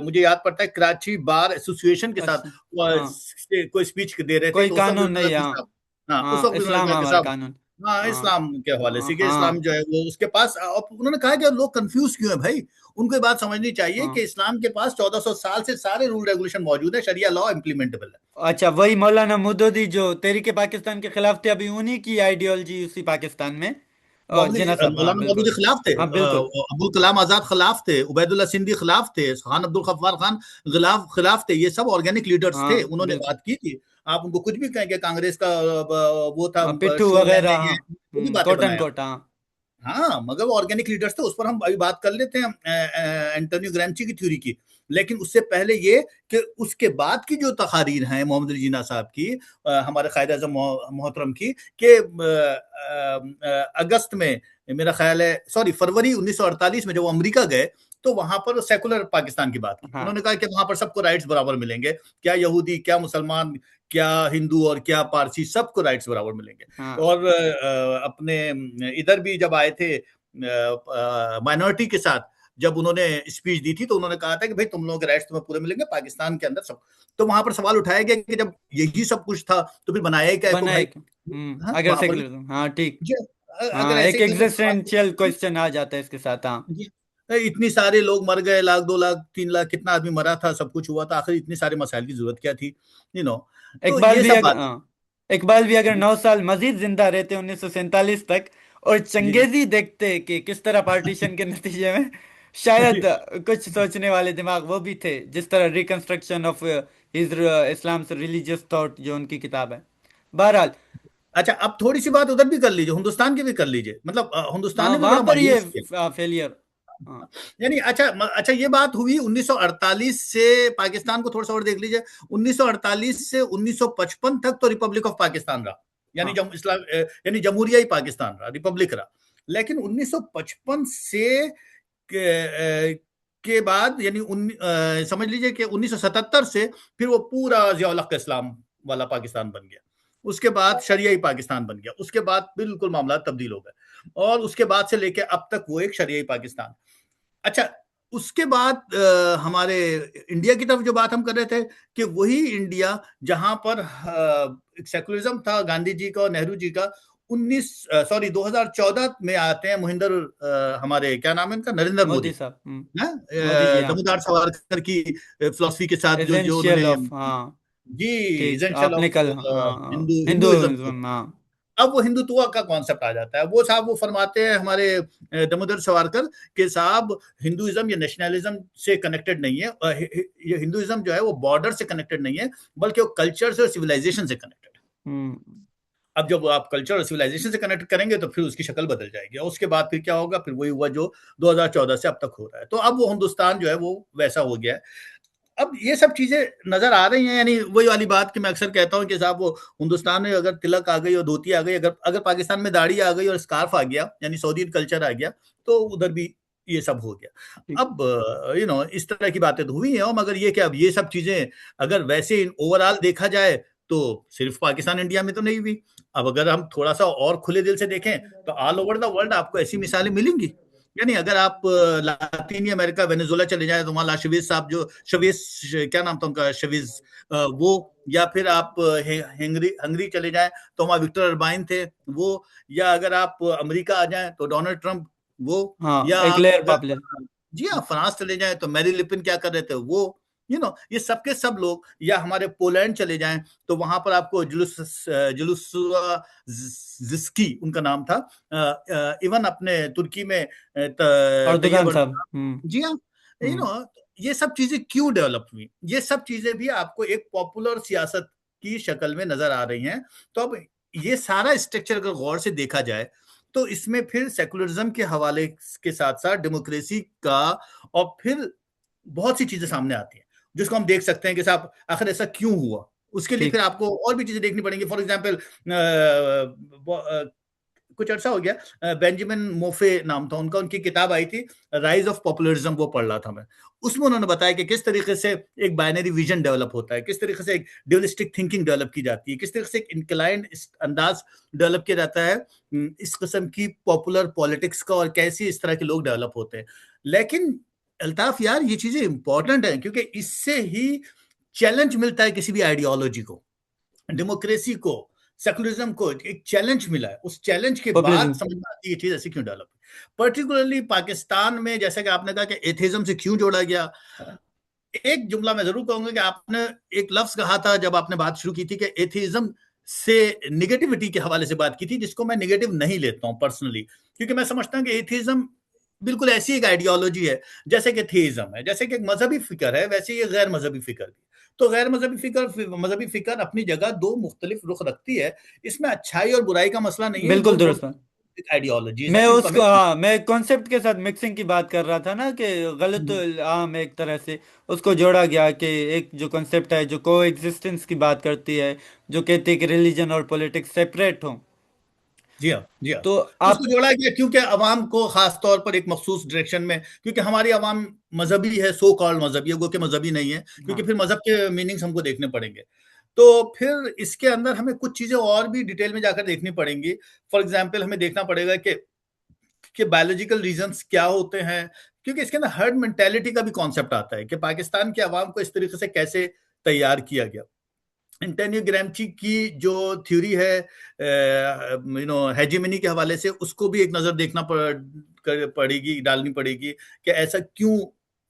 [SPEAKER 2] मुझे याद पड़ता है कराची बार एसोसिएशन के साथ
[SPEAKER 1] अच्छा। हाँ,
[SPEAKER 2] कोई स्पीच दे रहे थे,
[SPEAKER 1] कोई
[SPEAKER 2] तो उस वक्त
[SPEAKER 1] कानून
[SPEAKER 2] उन्होंने
[SPEAKER 1] नहीं,
[SPEAKER 2] कहा कि
[SPEAKER 1] हाँ।
[SPEAKER 2] साहब, हाँ, उस
[SPEAKER 1] हाँ,
[SPEAKER 2] वक्त उन्होंने
[SPEAKER 1] इस्लाम
[SPEAKER 2] कहा कि
[SPEAKER 1] हमारा
[SPEAKER 2] साहब,
[SPEAKER 1] कानून।
[SPEAKER 2] हाँ,
[SPEAKER 1] हाँ।
[SPEAKER 2] इस्लाम के हवाले से, कि इस्लाम
[SPEAKER 1] हाँ।
[SPEAKER 2] जो है वो उसके पास, और उन्होंने कहा कि लोग कंफ्यूज क्यों है भाई। उनको ये बात समझनी चाहिए
[SPEAKER 1] हाँ।
[SPEAKER 2] कि इस्लाम के पास 1400 साल से सारे रूल रेगुलेशन मौजूद है, शरिया लॉ इम्प्लीमेंटेबल है।
[SPEAKER 1] अच्छा, वही मौलाना मुदोदी जो तहरीके पाकिस्तान के खिलाफ थे, अभी उन्हीं की आइडियोलॉजी उसी पाकिस्तान में। और जिना साहब, हाँ
[SPEAKER 2] मौलाना मौदूदी
[SPEAKER 1] बिल्कुल।
[SPEAKER 2] खिलाफ थे,
[SPEAKER 1] हाँ बिल्कुल।
[SPEAKER 2] अब्दुल कलाम आजाद खिलाफ थे, उबैदुल्ला सिंधी खिलाफ थे, खान अब्दुल गफ्फार खान खिलाफ थे। ये सब ऑर्गेनिक लीडर्स थे,
[SPEAKER 1] हाँ
[SPEAKER 2] उन्होंने
[SPEAKER 1] बिल्कुल।
[SPEAKER 2] बात की थी। आप उनको कुछ भी कहें कि कांग्रेस का वो था,
[SPEAKER 1] पिट्ठू
[SPEAKER 2] शोमैन
[SPEAKER 1] वगैरह,
[SPEAKER 2] है
[SPEAKER 1] हाँ।
[SPEAKER 2] ये, जो भी बातें
[SPEAKER 1] कॉटन
[SPEAKER 2] बनाया।
[SPEAKER 1] कोट, हाँ।
[SPEAKER 2] हाँ, मगर वो ऑर्गेनिक लीडर्स थे, उस पर हम अभी बात कर लेते हैं एंटोनियो ग्रामची की थ्योरी की। लेकिन उससे पहले ये कि उसके बाद की जो तकारीर हैं मोहम्मद अली जिन्ना साहब की, हमारे कायद आज़म मोहतरम की, कि अगस्त में, मेरा ख्याल है, सॉरी, फरवरी 1948 में जब वो अमेरिका गए, तो वहां पर सेकुलर पाकिस्तान की बात की।
[SPEAKER 1] हाँ।
[SPEAKER 2] उन्होंने कहा कि वहां पर सबको राइट्स बराबर मिलेंगे, क्या यहूदी, क्या मुसलमान, क्या हिंदू और क्या पारसी, सबको राइट्स बराबर मिलेंगे।
[SPEAKER 1] हाँ।
[SPEAKER 2] और अपने इधर भी जब आए थे माइनॉरिटी के साथ, जब उन्होंने स्पीच दी थी, तो उन्होंने कहा था कि भाई तुम लोगों के राइट्स तुम्हें पूरे मिलेंगे पाकिस्तान के अंदर सब। तो वहां पर सवाल उठाया गया कि जब यही सब कुछ था, तो फिर बनाया क्या इसको
[SPEAKER 1] बनाए
[SPEAKER 2] भाई।
[SPEAKER 1] क्यों?
[SPEAKER 2] हाँ,
[SPEAKER 1] अगर
[SPEAKER 2] वहां पर भी
[SPEAKER 1] सेकुलरिज्म, हाँ ठीक।
[SPEAKER 2] जी, अगर
[SPEAKER 1] हाँ,
[SPEAKER 2] ऐसे
[SPEAKER 1] एक
[SPEAKER 2] ही था तो सवाल
[SPEAKER 1] एग्जिस्टेंशियल क्वेश्चन आ जाता है इसके साथ, हाँ।
[SPEAKER 2] जी, इतनी सारे लोग मर गए, लाख 2 लाख 3 लाख, कितना आदमी मरा था, सब कुछ हुआ था, आखिर इतने सारे मसाइल की जरूरत क्या थी, यू नो तो
[SPEAKER 1] इकबाल
[SPEAKER 2] ये
[SPEAKER 1] भी
[SPEAKER 2] सब
[SPEAKER 1] अगर,
[SPEAKER 2] बात।
[SPEAKER 1] हाँ, इकबाल भी अगर 9 साल मजीद जिंदा रहते 1947 तक, और
[SPEAKER 2] जी जी
[SPEAKER 1] चंगेजी देखते कि किस तरह पार्टीशन के नतीजे में, शायद
[SPEAKER 2] जी।
[SPEAKER 1] कुछ सोचने वाले दिमाग वो भी थे, जिस तरह रिकंस्ट्रक्शन ऑफ हिज इस्लाम से रिलीजियस थॉट जो उनकी किताब है। बहरहाल,
[SPEAKER 2] अच्छा, अब थोड़ी सी बात उधर भी कर लीजिए, हिंदुस्तान की भी कर लीजिए। मतलब हिंदुस्तान
[SPEAKER 1] हाँ,
[SPEAKER 2] ने भी
[SPEAKER 1] वहां
[SPEAKER 2] बड़ा
[SPEAKER 1] पर ये
[SPEAKER 2] मायूस किया।
[SPEAKER 1] फेलियर। हाँ।
[SPEAKER 2] यानी अच्छा अच्छा, ये बात हुई 1948 से। पाकिस्तान को थोड़ा सा और देख लीजिए, 1948 से 1955 तक तो रिपब्लिक ऑफ पाकिस्तान रहा, यानी
[SPEAKER 1] हाँ।
[SPEAKER 2] यानी जमहूरिया ही पाकिस्तान रहा, रिपब्लिक रहा। लेकिन 1955 से के बाद, यानी समझ लीजिए कि 1977 से फिर वो पूरा जिया उल हक इस्लाम वाला पाकिस्तान बन गया। उसके बाद शरियाई पाकिस्तान बन गया, उसके बाद बिल्कुल मामला तब्दील हो गए, और उसके बाद से लेके अब तक वो एक शरियाई पाकिस्तान। अच्छा, उसके बाद हमारे इंडिया की तरफ जो बात हम कर रहे थे, कि वही इंडिया जहां पर सेकुलरिज्म था गांधी जी का और नेहरू जी का। 2014 में आते हैं मोहिंदर, हमारे क्या नाम है इनका, नरेंद्र मोदी,
[SPEAKER 1] मोदी साहब। मोदी जी, हाँ।
[SPEAKER 2] दमोदार सावरकर की फिलोसफी के साथ जो जो
[SPEAKER 1] एसेंशियल
[SPEAKER 2] उन्होंने,
[SPEAKER 1] ऑफ, हाँ।
[SPEAKER 2] जी,
[SPEAKER 1] ठीक,
[SPEAKER 2] इजेंशियल
[SPEAKER 1] आपने
[SPEAKER 2] ऑफ
[SPEAKER 1] कल, हाँ,
[SPEAKER 2] हिंदुइज्म।
[SPEAKER 1] हिंदुइज्म, हाँ।
[SPEAKER 2] अब वो हिंदुत्व का कॉन्सेप्ट आ जाता है। वो साहब वो फरमाते हैं हमारे दामोदर सावरकर कि साहब हिंदुइज्म या नेशनलिज्म से कनेक्टेड नहीं है, ये हिंदुइज्म जो है वो बॉर्डर से कनेक्टेड नहीं है, बल्कि वो कल्चर से और सिविलाइजेशन से कनेक्टेड है।
[SPEAKER 1] हम्म।
[SPEAKER 2] अब जब आप कल्चर और सिविलाइजेशन से कनेक्ट करेंगे तो फिर उसकी शक्ल बदल जाएगी, और उसके बाद फिर क्या होगा, फिर वही हुआ जो 2014 से अब तक हो रहा है। तो अब वो हिंदुस्तान जो है वो वैसा हो गया है। अब ये सब चीजें नजर आ रही हैं, यानी वही वाली बात कि मैं अक्सर कहता हूं कि साहब वो हिंदुस्तान में अगर तिलक आ गई और धोती आ गई, अगर अगर पाकिस्तान में दाढ़ी आ गई और स्कार्फ आ गया, यानी सऊदी कल्चर आ गया, तो उधर भी ये सब हो गया।
[SPEAKER 1] ठीक।
[SPEAKER 2] अब इस तरह की बातें तो हुई हैं, मगर ये कि अब ये सब चीजें अगर वैसे ओवरऑल देखा जाए तो सिर्फ पाकिस्तान इंडिया में तो नहीं हुई। अब अगर हम थोड़ा सा और खुले दिल से देखें तो ऑल ओवर द वर्ल्ड आपको ऐसी मिसालें मिलेंगी। यानी अगर आप लातीनी अमेरिका वेनेजुएला चले जाए तो वहां लाशवीज साहब, जो शवीज, क्या नाम था उनका, शवीज, वो, या फिर आप हंगरी हंगरी चले जाए तो वहां विक्टर अरबाइन थे वो, या अगर आप अमेरिका आ जाए तो डोनाल्ड ट्रंप वो,
[SPEAKER 1] हाँ,
[SPEAKER 2] या आप
[SPEAKER 1] एक्लेयर
[SPEAKER 2] अगर,
[SPEAKER 1] पॉपुलर।
[SPEAKER 2] जी हाँ, फ्रांस चले जाए तो मैरी लिपिन क्या कर रहे थे वो, ये सबके सब लोग, या हमारे पोलैंड चले जाएं तो वहां पर आपको जुलूस जुलूस जिस्की उनका नाम था। इवन अपने तुर्की में तैयब
[SPEAKER 1] अर्दोगान साहब।
[SPEAKER 2] अर्दोगान, जी हाँ। You
[SPEAKER 1] hmm.
[SPEAKER 2] नो ये सब चीजें क्यों डेवलप हुई, ये सब चीजें भी आपको एक पॉपुलर सियासत की शक्ल में नजर आ रही हैं। तो अब ये सारा स्ट्रक्चर अगर गौर से देखा जाए तो इसमें फिर सेकुलरिज्म के हवाले के साथ साथ डेमोक्रेसी का, और फिर बहुत सी चीजें सामने आती हैं जिसको हम देख सकते हैं कि साहब आखिर ऐसा क्यों हुआ। उसके लिए फिर
[SPEAKER 1] ठीक।
[SPEAKER 2] आपको और भी चीजें देखनी पड़ेंगी। फॉर एग्जाम्पल कुछ अर्सा हो गया, बेंजामिन मोफे नाम था उनका, उनकी किताब आई थी राइज ऑफ पॉपुलरिज्म, वो पढ़ रहा था मैं। उसमें उन्होंने बताया कि किस तरीके से एक बाइनरी विजन डेवलप होता है, किस तरीके से एक ड्यूलिस्टिक थिंकिंग डेवलप की जाती है, किस तरीके से एक इंक्लाइंड अंदाज डेवलप किया जाता है इस किस्म की पॉपुलर पॉलिटिक्स का, और कैसे इस तरह के लोग डेवलप होते हैं। लेकिन अल्ताफ यार, ये चीजें इंपॉर्टेंट है क्योंकि इससे ही चैलेंज मिलता है किसी भी आइडियोलॉजी को, डेमोक्रेसी को, सेकुलरिज्म को एक चैलेंज मिला है। उस चैलेंज के बाद
[SPEAKER 1] पॉपुलिज्म।
[SPEAKER 2] समझ में आती है ये चीज ऐसी क्यों डेवलप, पर्टिकुलरली पाकिस्तान में, जैसा कि आपने कहा कि एथिज्म से क्यों जोड़ा गया। एक जुमला मैं जरूर कहूंगा कि आपने एक लफ्ज कहा था जब आपने बात शुरू की थी कि एथिज्म से निगेटिविटी के हवाले से बात की थी, जिसको मैं निगेटिव नहीं लेता हूं पर्सनली, क्योंकि मैं समझता हूं कि एथिज्म बिल्कुल ऐसी एक आइडियोलॉजी है जैसे कि थेइज्म है, जैसे कि एक मजहबी फिक्र है, वैसे ये गैर मजहबी फिक्र भी। तो गैर मजहबी फिक्र अपनी जगह दो मुख्तलिफ रुख रखती है। इसमें अच्छाई और बुराई का मसला नहीं है,
[SPEAKER 1] बिल्कुल
[SPEAKER 2] वो
[SPEAKER 1] दुरुस्त
[SPEAKER 2] दोनों
[SPEAKER 1] बात।
[SPEAKER 2] आइडियोलॉजीज
[SPEAKER 1] मैं
[SPEAKER 2] हैं, इनको हमें।
[SPEAKER 1] उसको, हाँ, मैं कॉन्सेप्ट के साथ मिक्सिंग की बात कर रहा था ना, कि गलत
[SPEAKER 2] हम्म,
[SPEAKER 1] आम एक तरह से उसको जोड़ा गया, कि एक जो कॉन्सेप्ट है जो को एग्जिस्टेंस की बात करती है, जो कहती है कि रिलीजन और पॉलिटिक्स सेपरेट हों।
[SPEAKER 2] जी हाँ, जी हाँ।
[SPEAKER 1] तो
[SPEAKER 2] तो
[SPEAKER 1] आप।
[SPEAKER 2] उसको जोड़ा गया क्योंकि अवाम को खास तौर पर एक मखसूस डायरेक्शन में, क्योंकि हमारी अवाम मजहबी है, सो कॉल्ड मजहबी है, वो कि मजहबी नहीं है, क्योंकि
[SPEAKER 1] हाँ।
[SPEAKER 2] फिर मजहब के मीनिंग्स हमको देखने पड़ेंगे। तो फिर इसके अंदर हमें कुछ चीजें और भी डिटेल में जाकर देखनी पड़ेंगी। फॉर एग्जाम्पल हमें देखना पड़ेगा कि बायोलॉजिकल रीजंस क्या होते हैं, क्योंकि इसके अंदर हर्ड मेंटेलिटी का भी कॉन्सेप्ट आता है कि पाकिस्तान के अवाम को इस तरीके से कैसे तैयार किया गया। एंटोनियो ग्राम्ची की जो थ्योरी है हेजिमनी के हवाले से, उसको भी एक नजर देखना पड़ेगी, डालनी पड़ेगी कि ऐसा क्यों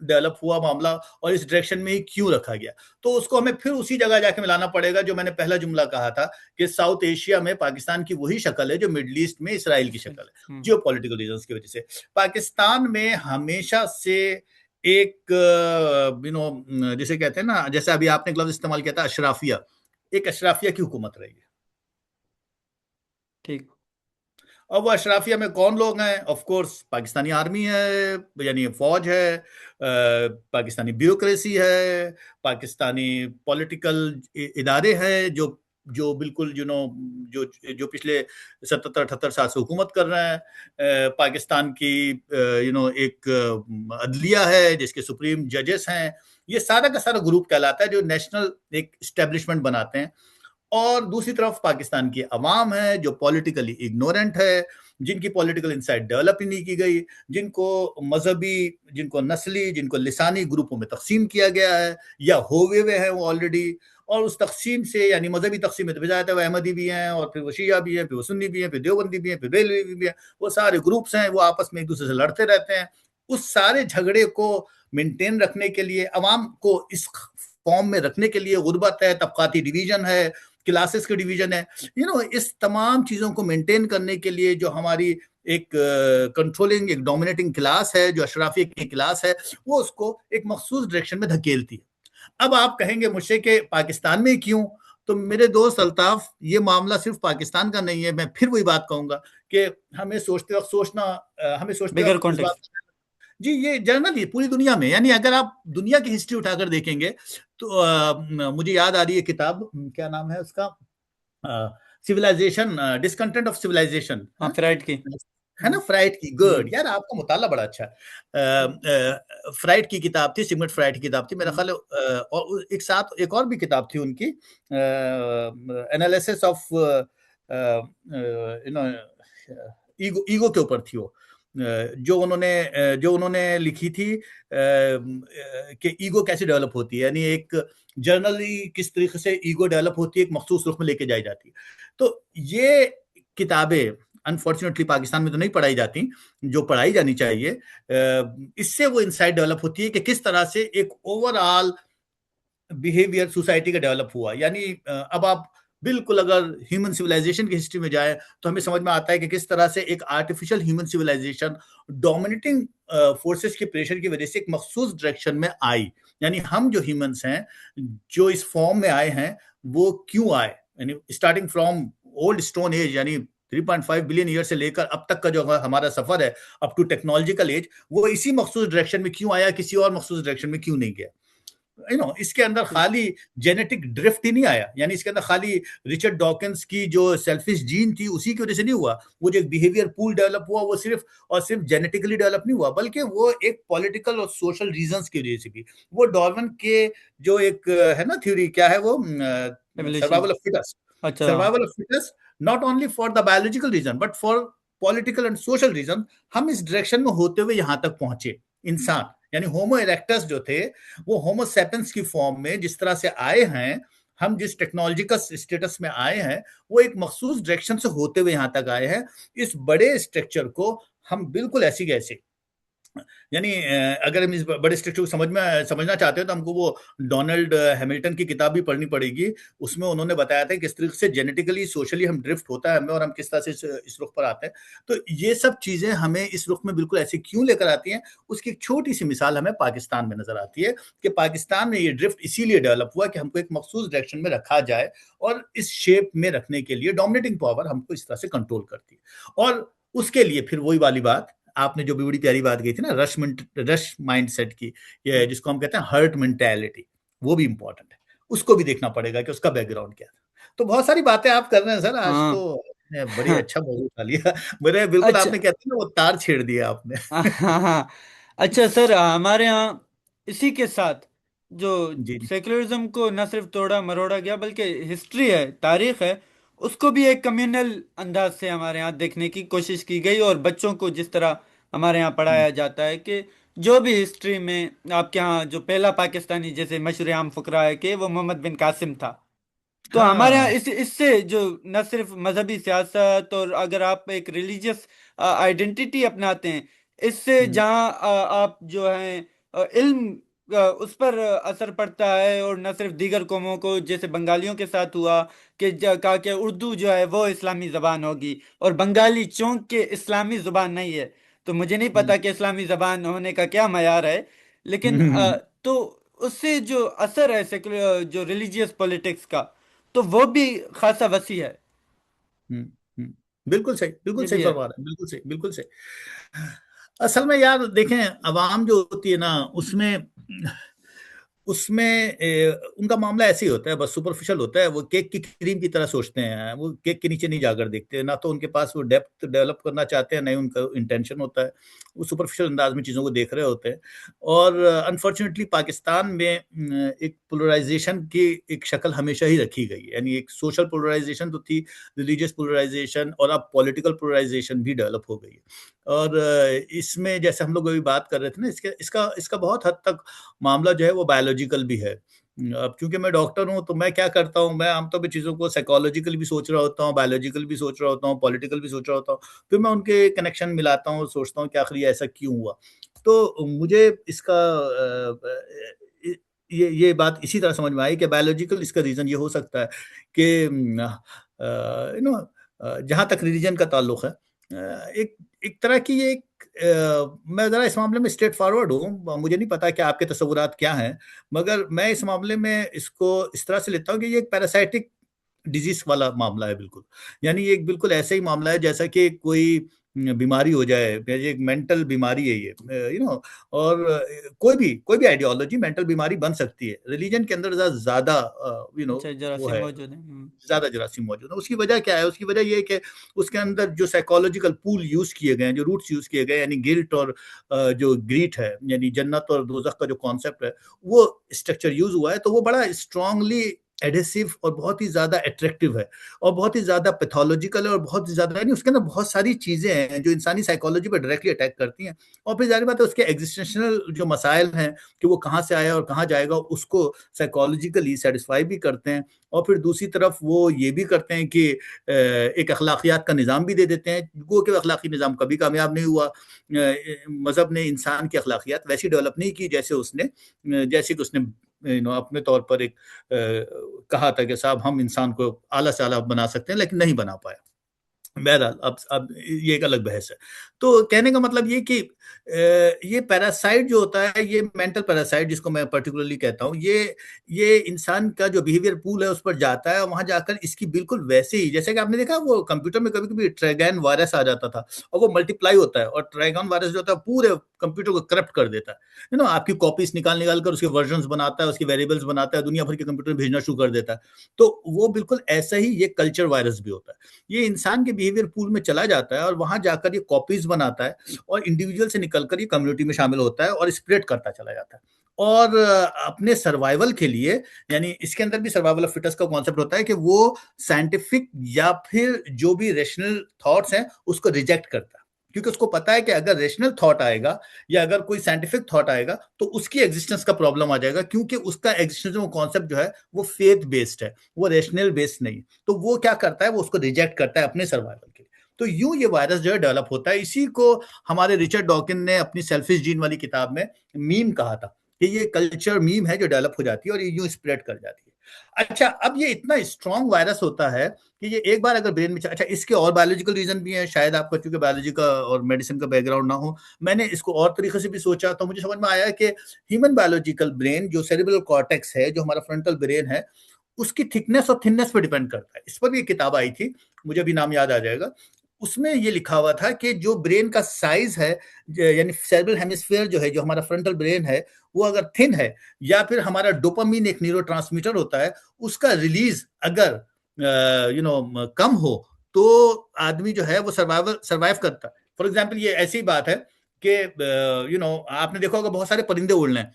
[SPEAKER 2] डेवलप हुआ मामला और इस डायरेक्शन में ही क्यों रखा गया। तो उसको हमें फिर उसी जगह जाके मिलाना पड़ेगा जो मैंने पहला जुमला कहा था कि साउथ एशिया में पाकिस्तान की वही शक्ल है जो मिडल ईस्ट में इसराइल की शक्ल है,
[SPEAKER 1] हम्म।
[SPEAKER 2] जियो पॉलिटिकल रीजन की वजह से। पाकिस्तान में हमेशा से एक जिसे कहते हैं ना, जैसे अभी आपने लफ्ज इस्तेमाल किया था अशराफिया, एक अशराफिया की हुकूमत रही है।
[SPEAKER 1] ठीक।
[SPEAKER 2] अब वो अशराफिया में कौन लोग हैं? ऑफ कोर्स पाकिस्तानी आर्मी है, यानी फौज है, पाकिस्तानी ब्यूरोक्रेसी है, पाकिस्तानी पॉलिटिकल इदारे हैं जो जो बिल्कुल जो जो पिछले 77-78 साल से हुकूमत कर रहे हैं। पाकिस्तान की एक अदलिया है जिसके सुप्रीम जजेस हैं। ये सारा का सारा ग्रुप कहलाता है जो नेशनल एक स्टैब्लिशमेंट बनाते हैं। और दूसरी तरफ पाकिस्तान की अवाम है जो पॉलिटिकली इग्नोरेंट है, जिनकी पॉलिटिकल इंसाइट डेवलप ही नहीं की गई, जिनको मजहबी, जिनको नस्ली, जिनको लिसानी ग्रुपों में तकसीम किया गया है या होवे हुए हैं वो ऑलरेडी। और उस तकसीम से, यानी मजहबी तकसीम में तो जाता है वो अहमदी भी हैं, और फिर वो शिया भी हैं, फिर वो सुन्नी भी हैं, फिर देवबंदी भी हैं, फिर बेलवी भी हैं। वो सारे ग्रुप्स हैं, वो आपस में एक दूसरे से लड़ते रहते हैं। उस सारे झगड़े को मेंटेन रखने के लिए, अवाम को इस फॉर्म में रखने के लिए गुर्बत है, तबकाती डिवीजन है, क्लासेस के डिवीजन है, इस तमाम चीज़ों को मेंटेन करने के लिए जो हमारी एक कंट्रोलिंग, एक डोमिनेटिंग क्लास है, जो अशराफी की क्लास है, वो उसको एक मखसूस डायरेक्शन में धकेलती है। अब आप कहेंगे मुझसे कि पाकिस्तान में क्यों? तो मेरे दोस्त अल्ताफ, ये मामला सिर्फ पाकिस्तान का नहीं है। मैं फिर वही बात कहूंगा कि हमें सोचते
[SPEAKER 1] बिगर
[SPEAKER 2] वक्त इस बात,
[SPEAKER 1] कॉन्टेक्स्ट।
[SPEAKER 2] जी, ये जनरली पूरी दुनिया में, यानी अगर आप दुनिया की हिस्ट्री उठाकर देखेंगे तो मुझे याद आ रही है किताब, क्या नाम है उसका, सिविलाइजेशन, डिसकंटेंट ऑफ सिविलाइजेशन,
[SPEAKER 1] हाँ, फ्राइड की।
[SPEAKER 2] है ना, फ्राइड की। गुड
[SPEAKER 1] हम्म।
[SPEAKER 2] यार, आपका मुताला बड़ा अच्छा है। फ्राइड की किताब थी, सिगमंड फ्राइड की किताब थी मेरा
[SPEAKER 1] हम्म।
[SPEAKER 2] ख्याल है। और एक साथ एक और भी किताब थी उनकी, analysis of you know ego, ego के ऊपर थी वो, जो उन्होंने लिखी थी कि ईगो कैसे डेवलप होती है, यानी एक जर्नली किस तरीके से ईगो डेवलप होती है, एक मखसूस रुख में लेके जाई जाती है। तो ये किताबें अनफॉर्चुनेटली पाकिस्तान में तो नहीं पढ़ाई जाती, जो पढ़ाई जानी चाहिए। इससे वो इंसाइट डेवलप होती है कि किस तरह से एक ओवरऑल बिहेवियर सोसाइटी का डेवलप हुआ। यानी अब आप बिल्कुल अगर ह्यूमन सिविलाइजेशन की हिस्ट्री में जाए तो हमें समझ में आता है कि किस तरह से एक artificial human civilization dominating forces के प्रेशर की वजह से एक मखसूस डायरेक्शन में आई। यानी हम जो ह्यूमंस हैं, जो इस फॉर्म में आए हैं, वो क्यों आए, यानी starting from old stone age, यानी 3.5 बिलियन ईयर से लेकर अब तक का जो हमारा सफर है अप टू टेक्नोलॉजिकल एज, वो इसी मखसूस डायरेक्शन में क्यों आया, किसी और मखसूस डायरेक्शन में क्यों नहीं गया। इसके अंदर खाली जेनेटिक ड्रिफ्ट ही नहीं आया, यानी इसके अंदर खाली रिचर्ड डॉकिंस की जो सेल्फिश जीन थी उसी की वजह से नहीं हुआ। वो जो एक बिहेवियर पूल डेवलप हुआ, वो सिर्फ और सिर्फ जेनेटिकली डेवलप नहीं हुआ, बल्कि वो एक पॉलिटिकल और सोशल रीजंस की वजह से भी। वो डार्विन के जो एक है ना थ्योरी, क्या है वो,
[SPEAKER 1] एवोल्यूशन।
[SPEAKER 2] Survival of fittest.
[SPEAKER 1] अच्छा।
[SPEAKER 2] Survival of fittest, not only for the biological reason but for political and social reason. हम इस डायरेक्शन में होते हुए यहां तक पहुंचे। इंसान यानी होमो इरेक्टस जो थे, वो होमो सेपियंस की फॉर्म में जिस तरह से आए हैं, हम जिस टेक्नोलॉजिकल स्टेटस में आए हैं, वो एक मखसूस डायरेक्शन से होते हुए यहां तक आए हैं। इस बड़े स्ट्रक्चर को हम बिल्कुल ऐसी कैसे, यानी अगर हम इस बड़े स्ट्रक्चर को समझना चाहते हैं तो हमको वो डोनाल्ड हैमिल्टन की किताब भी पढ़नी पड़ेगी। उसमें उन्होंने बताया था किस तरीके से जेनेटिकली सोशली हम ड्रिफ्ट होता है हमें, और हम किस तरह से इस रुख पर आते हैं। तो ये सब चीजें हमें इस रुख में बिल्कुल ऐसे क्यों लेकर आती हैं, उसकी एक छोटी सी मिसाल हमें पाकिस्तान में नजर आती है कि पाकिस्तान में ये ड्रिफ्ट इसीलिए डेवलप हुआ कि हमको एक मखसूस डायरेक्शन में रखा जाए, और इस शेप में रखने के लिए डोमिनेटिंग पावर हमको इस तरह से कंट्रोल करती है। और उसके लिए फिर वही वाली बात, आपने जो भी बड़ी प्यारी बात कही थी ना, रश माइंडसेट की, ये जिसको हम कहते हैं हर्ट मेंटेलिटी, वो भी इंपॉर्टेंट है। उसको भी देखना पड़ेगा कि उसका बैकग्राउंड क्या था। तो बहुत सारी बातें आप कर रहे हैं सर, आज
[SPEAKER 1] हाँ।
[SPEAKER 2] तो आपने बड़ी अच्छा मौजूद उठा लिया। मेरे बिल्कुल,
[SPEAKER 1] अच्छा।
[SPEAKER 2] आपने कहते हैं ना, वो तार छेड़ दिया आपने।
[SPEAKER 1] हाँ हाँ हाँ। अच्छा सर, हमारे यहाँ इसी के साथ जो
[SPEAKER 2] जी जी।
[SPEAKER 1] सेकुलरिज्म को न सिर्फ तोड़ा मरोड़ा गया, बल्कि हिस्ट्री है, तारीख है, उसको भी एक कम्युनल अंदाज से हमारे यहाँ देखने की कोशिश की गई। और बच्चों को जिस तरह हमारे यहाँ
[SPEAKER 2] हम्म,
[SPEAKER 1] पढ़ाया जाता है कि जो भी हिस्ट्री में आपके यहाँ जो पहला पाकिस्तानी, जैसे मशहूर आम फकरा है कि वो मोहम्मद बिन कासिम था। तो हमारे यहाँ
[SPEAKER 2] हाँ।
[SPEAKER 1] इससे जो न सिर्फ मजहबी सियासत, और अगर आप एक रिलीजियस आइडेंटिटी अपनाते हैं, इससे
[SPEAKER 2] हम्म,
[SPEAKER 1] जहाँ आप जो है इल्म, उस पर असर पड़ता है। और न सिर्फ दीगर कौमों को, जैसे बंगालियों के साथ हुआ कि कहा कि उर्दू जो है वो इस्लामी ज़बान होगी, और बंगाली चौंक के इस्लामी ज़ुबान नहीं है। तो मुझे नहीं
[SPEAKER 2] हम्म,
[SPEAKER 1] पता कि इस्लामी ज़बान होने का क्या मयार है, लेकिन
[SPEAKER 2] हम्म,
[SPEAKER 1] तो उससे जो असर है सेकुलर जो रिलीजियस पॉलिटिक्स का, तो वो भी खासा वसी है।
[SPEAKER 2] हम्म, हम्म। बिल्कुल
[SPEAKER 1] ये
[SPEAKER 2] सही
[SPEAKER 1] भी है।
[SPEAKER 2] फरमा रहे हैं, बिल्कुल सही, बिल्कुल सही। असल में यार देखें, अवाम जो होती है ना, उसमें उसमें उनका मामला ऐसे ही होता है, बस सुपरफिशियल होता है। वो केक की क्रीम की तरह सोचते हैं, वो केक के नीचे नहीं जाकर देखते हैं। ना तो उनके पास वो डेप्थ डेवलप करना चाहते हैं, ना ही उनका इंटेंशन होता है। वो सुपरफिशियल अंदाज में चीज़ों को देख रहे होते हैं। और अनफॉर्चुनेटली पाकिस्तान में एक पोलराइजेशन की एक शक्ल हमेशा ही रखी गई है। यानी एक सोशल पोलराइजेशन तो थी, रिलीजियस पोलराइजेशन, और अब पॉलिटिकल पोलराइजेशन भी डेवलप हो गई है। और इसमें जैसे हम लोग अभी बात कर रहे थे ना, इसके इसका इसका बहुत हद तक मामला जो है वो बायोलॉजिकल भी है। अब क्योंकि मैं डॉक्टर हूँ, तो मैं क्या करता हूँ, मैं आमतौर पे चीज़ों को साइकोलॉजिकल भी सोच रहा होता हूँ, बायोलॉजिकल भी सोच रहा होता हूँ, पॉलिटिकल भी सोच रहा होता हूँ। फिर मैं उनके कनेक्शन मिलाता हूँ, सोचता हूँ कि आखिर ये ऐसा क्यों हुआ। तो मुझे इसका ये बात इसी तरह समझ में आई कि बायोलॉजिकल इसका रीज़न ये हो सकता है कि जहाँ तक रिलीजन का ताल्लुक है, एक एक तरह की ये एक मैं ज़रा इस मामले में स्ट्रेट फॉरवर्ड हूँ, मुझे नहीं पता कि आपके तसव्वुरात क्या हैं, मगर मैं इस मामले में इसको इस तरह से लेता हूँ कि ये एक पैरासाइटिक डिजीज़ वाला मामला है बिल्कुल। यानी ये एक बिल्कुल ऐसा ही मामला है जैसा कि कोई बीमारी हो जाए, ये एक मेंटल बीमारी है ये, और कोई भी आइडियोलॉजी मेंटल बीमारी बन सकती है। रिलीजन के अंदर ज़्यादा
[SPEAKER 1] अच्छा,
[SPEAKER 2] वो
[SPEAKER 1] जरासीम
[SPEAKER 2] है,
[SPEAKER 1] मौजूद है।
[SPEAKER 2] ज़्यादा जरासीम मौजूद है। उसकी वजह क्या है? उसकी वजह ये है कि उसके अंदर जो साइकोलॉजिकल पूल यूज़ किए गए हैं, जो रूट्स यूज़ किए गए हैं, यानी गिल्ट और जो ग्रीट है, यानी जन्नत और दोज़ख का जो कॉन्सेप्ट है, वो स्ट्रक्चर यूज़ हुआ है, तो वो बड़ा स्ट्रांगली एडहेसिव और बहुत ही ज़्यादा अट्रैक्टिव है, और बहुत ही ज़्यादा पैथोलॉजिकल है, और बहुत ही ज़्यादा, यानी उसके अंदर बहुत सारी चीज़ें हैं जो इंसानी साइकोलॉजी पर डायरेक्टली अटैक करती हैं। और फिर ज़ाहिर बात है उसके एग्जिस्टेंशनल जो मसाइल हैं कि वो कहाँ से आया और कहाँ जाएगा, उसको साइकोलॉजिकली सैटिस्फाई भी करते हैं। और फिर दूसरी तरफ वो ये भी करते हैं कि एक अखलाकियात का निज़ाम भी दे देते हैं, गो कि अखलाकी निज़ाम कभी कामयाब नहीं हुआ। मज़हब ने इंसान की अखलाकियात वैसी डेवलप नहीं की जैसे कि उसने अपने तौर पर एक कहा था कि साहब हम इंसान को आला से आला बना सकते हैं, लेकिन नहीं बना पाया। बहरहाल अब ये एक अलग बहस है। तो कहने का मतलब ये कि ये पैरासाइट जो होता है, ये मेंटल पैरासाइट जिसको मैं पर्टिकुलरली कहता हूँ, ये इंसान का जो बिहेवियर पूल है उस पर जाता है, और वहाँ जाकर इसकी बिल्कुल वैसे ही, जैसे कि आपने देखा वो कंप्यूटर में कभी-कभी ट्रायगन वायरस आ जाता था, और वो मल्टीप्लाई होता है, और ट्रायगन वायरस जो होता है पूरे कंप्यूटर को करप्ट कर देता है। आपकी कॉपीज़ निकाल-निकाल कर उसके वर्जन्स बनाता है, उसके वेरिएबल्स बनाता है, दुनिया भर के कंप्यूटर में भेजना शुरू कर देता है। तो वो बिल्कुल ऐसा ही ये कल्चर वायरस भी होता है। ये इंसान के बिहेवियर पूल में चला जाता है, और वहाँ जाकर ये कॉपीज़ बनाता है, और इंडिविजुअल से निकलकर ये कम्युनिटी में शामिल होता है और स्प्रेड करता चला जाता है। और अपने सर्वाइवल के लिए, यानी इसके अंदर भी सर्वाइवल ऑफ फिटेस्ट का कॉन्सेप्ट होता है कि वो साइंटिफिक या फिर जो भी रेशनल थॉट्स हैं, उसको रिजेक्ट करता है। क्योंकि उसको पता है कि अगर रेशनल थॉट आएगा या अगर कोई साइंटिफिक थॉट आएगा, तो उसकी एग्जिस्टेंस का प्रॉब्लम आ जाएगा, क्योंकि उसका एग्जिस्टेंस वो कॉन्सेप्ट जो है, वो फेथ बेस्ड है, वो रेशनल बेस्ड नहीं। तो वो क्या करता है, वो उसको रिजेक्ट करता है अपने सर्वाइवल के लिए। तो यूं ये वायरस जो है डेवलप होता है। इसी को हमारे रिचर्ड डॉकिन ने अपनी सेल्फिश जीन वाली किताब में मीम कहा था, कि ये कल्चर मीम है जो डेवलप हो जाती है और ये यूं स्प्रेड कर जाती है। अच्छा, अब ये इतना स्ट्रॉन्ग वायरस होता है कि ये एक बार अगर ब्रेन में, अच्छा इसके और बायोलॉजिकल रीजन भी है, शायद आपका चूंकि बायोलॉजी का और मेडिसिन का बैकग्राउंड ना हो, मैंने इसको और तरीके से भी सोचा, तो मुझे समझ में आया कि ह्यूमन बायोलॉजिकल ब्रेन, जो सेरेब्रल कॉर्टेक्स है, जो हमारा फ्रंटल ब्रेन है, उसकी थिकनेस और थिननेस पे डिपेंड करता है। इस पर भी एक किताब आई थी, मुझे अभी नाम याद आ जाएगा। उसमें ये लिखा हुआ था कि जो ब्रेन का साइज है, यानी सेरेब्रल हेमिस्फीयर जो है, जो हमारा फ्रंटल ब्रेन है, वो अगर थिन है, या फिर हमारा डोपामीन एक न्यूरोट्रांसमीटर होता है, उसका रिलीज अगर कम हो, तो आदमी जो है वो सर्वाइव करता है। फॉर एग्जाम्पल, ये ऐसी बात है कि आपने देखा होगा बहुत सारे परिंदे उड़ रहे हैं।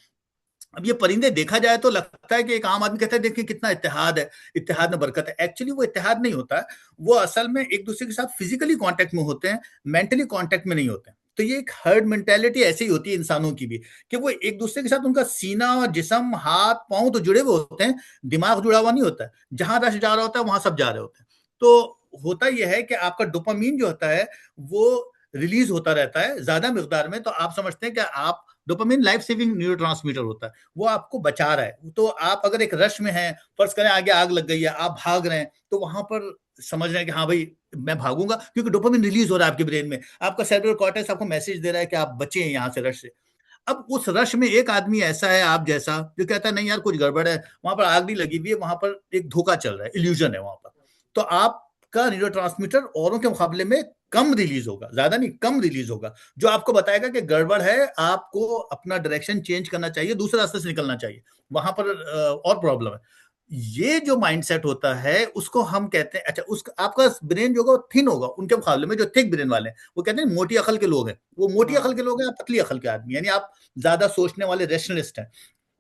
[SPEAKER 2] अब ये परिंदे देखा जाए तो लगता है कि एक आम आदमी कहता है देखिए कितना इत्तेहाद है, इत्तेहाद में बरकत है। एक्चुअली वो इत्तेहाद नहीं होता है, वो असल में एक दूसरे के साथ फिजिकली कांटेक्ट में होते हैं, मेंटली कांटेक्ट में नहीं होते हैं। तो ये एक हर्ड मेंटेलिटी ऐसी ही होती है इंसानों की भी, कि वो एक दूसरे के साथ, उनका सीना, जिस्म, हाथ पांव तो जुड़े हुए होते हैं, दिमाग जुड़ा हुआ नहीं होता है। जहां रश जा रहा होता है वहां सब जा रहे होते हैं। तो होता यह है कि आपका डोपामीन जो होता है, वो रिलीज होता रहता है ज्यादा मिकदार में। तो आप समझते हैं कि आप, डोपामिन लाइफ सेविंग न्यूरोट्रांसमीटर होता है, वो आपको बचा रहा है। तो आप अगर एक रश में हैं, फर्ज करें आगे आग लग गई है, आप भाग रहे हैं, तो वहां पर समझ रहे हैं कि हाँ भाई मैं भागूंगा, क्योंकि डोपामिन रिलीज हो रहा है आपके ब्रेन में, आपका सेरेब्रल कॉर्टेक्स आपको मैसेज दे रहा है कि आप बचे हैं यहाँ से, रश से। अब उस रश में एक आदमी ऐसा है आप जैसा, जो कहता है नहीं यार कुछ गड़बड़ है, वहां पर आग नहीं लगी हुई है, वहां पर एक धोखा चल रहा है, इल्यूजन है वहां पर। तो आपका न्यूरोट्रांसमीटर औरों के मुकाबले में कम रिलीज होगा, ज्यादा नहीं, कम रिलीज होगा, जो आपको बताएगा कि गड़बड़ है, आपको अपना डायरेक्शन चेंज करना चाहिए, दूसरे रास्ते से निकलना चाहिए, वहां पर और प्रॉब्लम है। ये जो माइंडसेट होता है उसको हम कहते हैं, अच्छा उस आपका ब्रेन जो होगा वो थिन होगा उनके मुकाबले में, जो थिक ब्रेन वाले हैं, वो कहते हैं मोटी अकल के लोग हैं, वो मोटी अकल
[SPEAKER 1] हाँ।
[SPEAKER 2] के लोग हैं, आप पतली अकल के आदमी, यानी आप ज्यादा सोचने वाले रेशनलिस्ट हैं।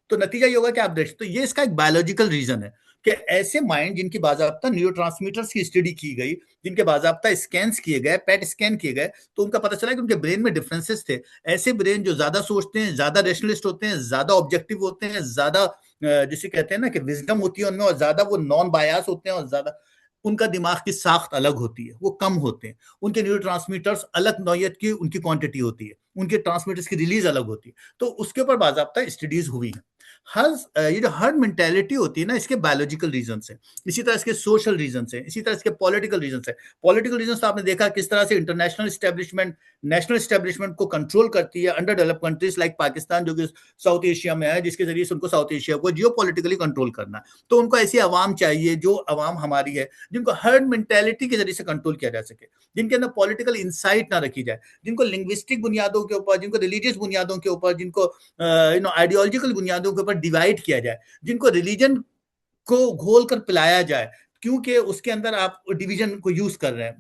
[SPEAKER 2] तो नतीजा ये होगा कि आप देख, तो ये इसका एक बायोलॉजिकल रीजन है कि ऐसे माइंड जिनकी बाजाबता न्यूरोट्रांसमीटर्स की स्टडी की गई, जिनके बाजाबता स्कैन्स किए गए, पेट स्कैन किए गए, तो उनका पता चला कि उनके ब्रेन में डिफरेंसेस थे। ऐसे ब्रेन जो ज्यादा सोचते हैं, ज्यादा रेशनलिस्ट होते हैं, ज्यादा ऑब्जेक्टिव होते हैं, ज्यादा जिसे कहते हैं ना कि विजडम होती है उनमें, और ज्यादा वो नॉन बायास होते हैं, और ज्यादा उनका दिमाग की साख्त अलग होती है, वो कम होते हैं, उनके न्यूरोट्रांसमीटर्स अलग नौयत की उनकी क्वांटिटी होती है, उनके ट्रांसमीटर्स की रिलीज अलग होती है। तो उसके ऊपर बाजाबता स्टडीज हुई हैं। ये जो हर्ड मेंटेलिटी होती है ना, इसके बायोलॉजिकल रीजन है, इसी तरह इसके सोशल रीजन है, इसी तरह इसके पॉलिटिकल रीजन है। पॉलिटिकल रीजन तो आपने देखा किस तरह से इंटरनेशनल स्टैब्लिशमेंट नेशनल स्टैब्लिशमेंट को कंट्रोल करती है under develop countries like Pakistan, जो कि साउथ एशिया में है, जिसके जरिए से उनको साउथ एशिया को जियो पॉलिटिकली कंट्रोल करना है। तो उनको ऐसी आवाम चाहिए जो आवाम हमारी है, जिनको हर्ड मेंटेलिटी के जरिए से कंट्रोल किया जा सके, जिनके अंदर पॉलिटिकल इंसाइट ना रखी जाए, जिनको लिंग्विस्टिक बुनियादों के ऊपर, जिनको रिलीजियस बुनियादों के ऊपर, जिनको आइडियोलॉजिकल बुनियादों के ऊपर डिवाइड किया जाए, जिनको रिलीजन को घोल कर पिलाया जाए, क्योंकि उसके अंदर आप डिवीजन को यूज कर रहे हैं,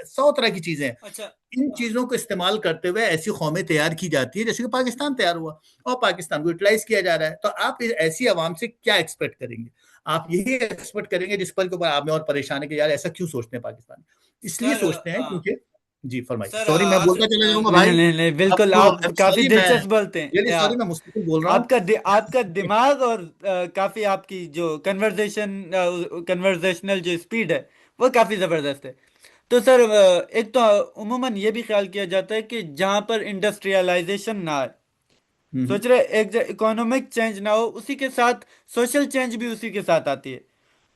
[SPEAKER 2] 100 तरह की चीजें हैं।
[SPEAKER 1] अच्छा।
[SPEAKER 2] इन चीजों को इस्तेमाल करते हुए ऐसी कौमें तैयार की जाती है, जैसे कि पाकिस्तान तैयार हुआ और पाकिस्तान को यूटिलाइज किया जा रहा है। तो आप ऐसी आवाम से क्या एक्सपेक्ट करेंगे? आप यही एक्सपेक्ट करेंगे जिस पर के ऊपर आप में और परेशान है कि यार ऐसा क्यों सोचते हैं पाकिस्तान, इसलिए
[SPEAKER 1] सर
[SPEAKER 2] सोचते हैं क्योंकि जी फरमाइए।
[SPEAKER 1] सर
[SPEAKER 2] सॉरी, मैं बोलता चला जाऊंगा
[SPEAKER 1] नहीं
[SPEAKER 2] भाई।
[SPEAKER 1] नहीं नहीं, बिल्कुल
[SPEAKER 2] आपको
[SPEAKER 1] आप काफी
[SPEAKER 2] सॉरी, मैं
[SPEAKER 1] दिलचस्प बोलते
[SPEAKER 2] रियली
[SPEAKER 1] हैं।
[SPEAKER 2] सॉरी, मैं मुस्तकिल बोल रहा हूँ।
[SPEAKER 1] आपका दिमाग और काफी आपकी जो कन्वर्जेशनल जो स्पीड है वो काफी जबरदस्त है। तो सर एक तो उमूमन ये भी ख्याल किया जाता है कि जहां पर इंडस्ट्रियलाइजेशन ना आए,
[SPEAKER 2] हम्म।
[SPEAKER 1] सोच रहे एक इकोनॉमिक चेंज ना हो, उसी के साथ सोशल चेंज भी उसी के साथ आती है।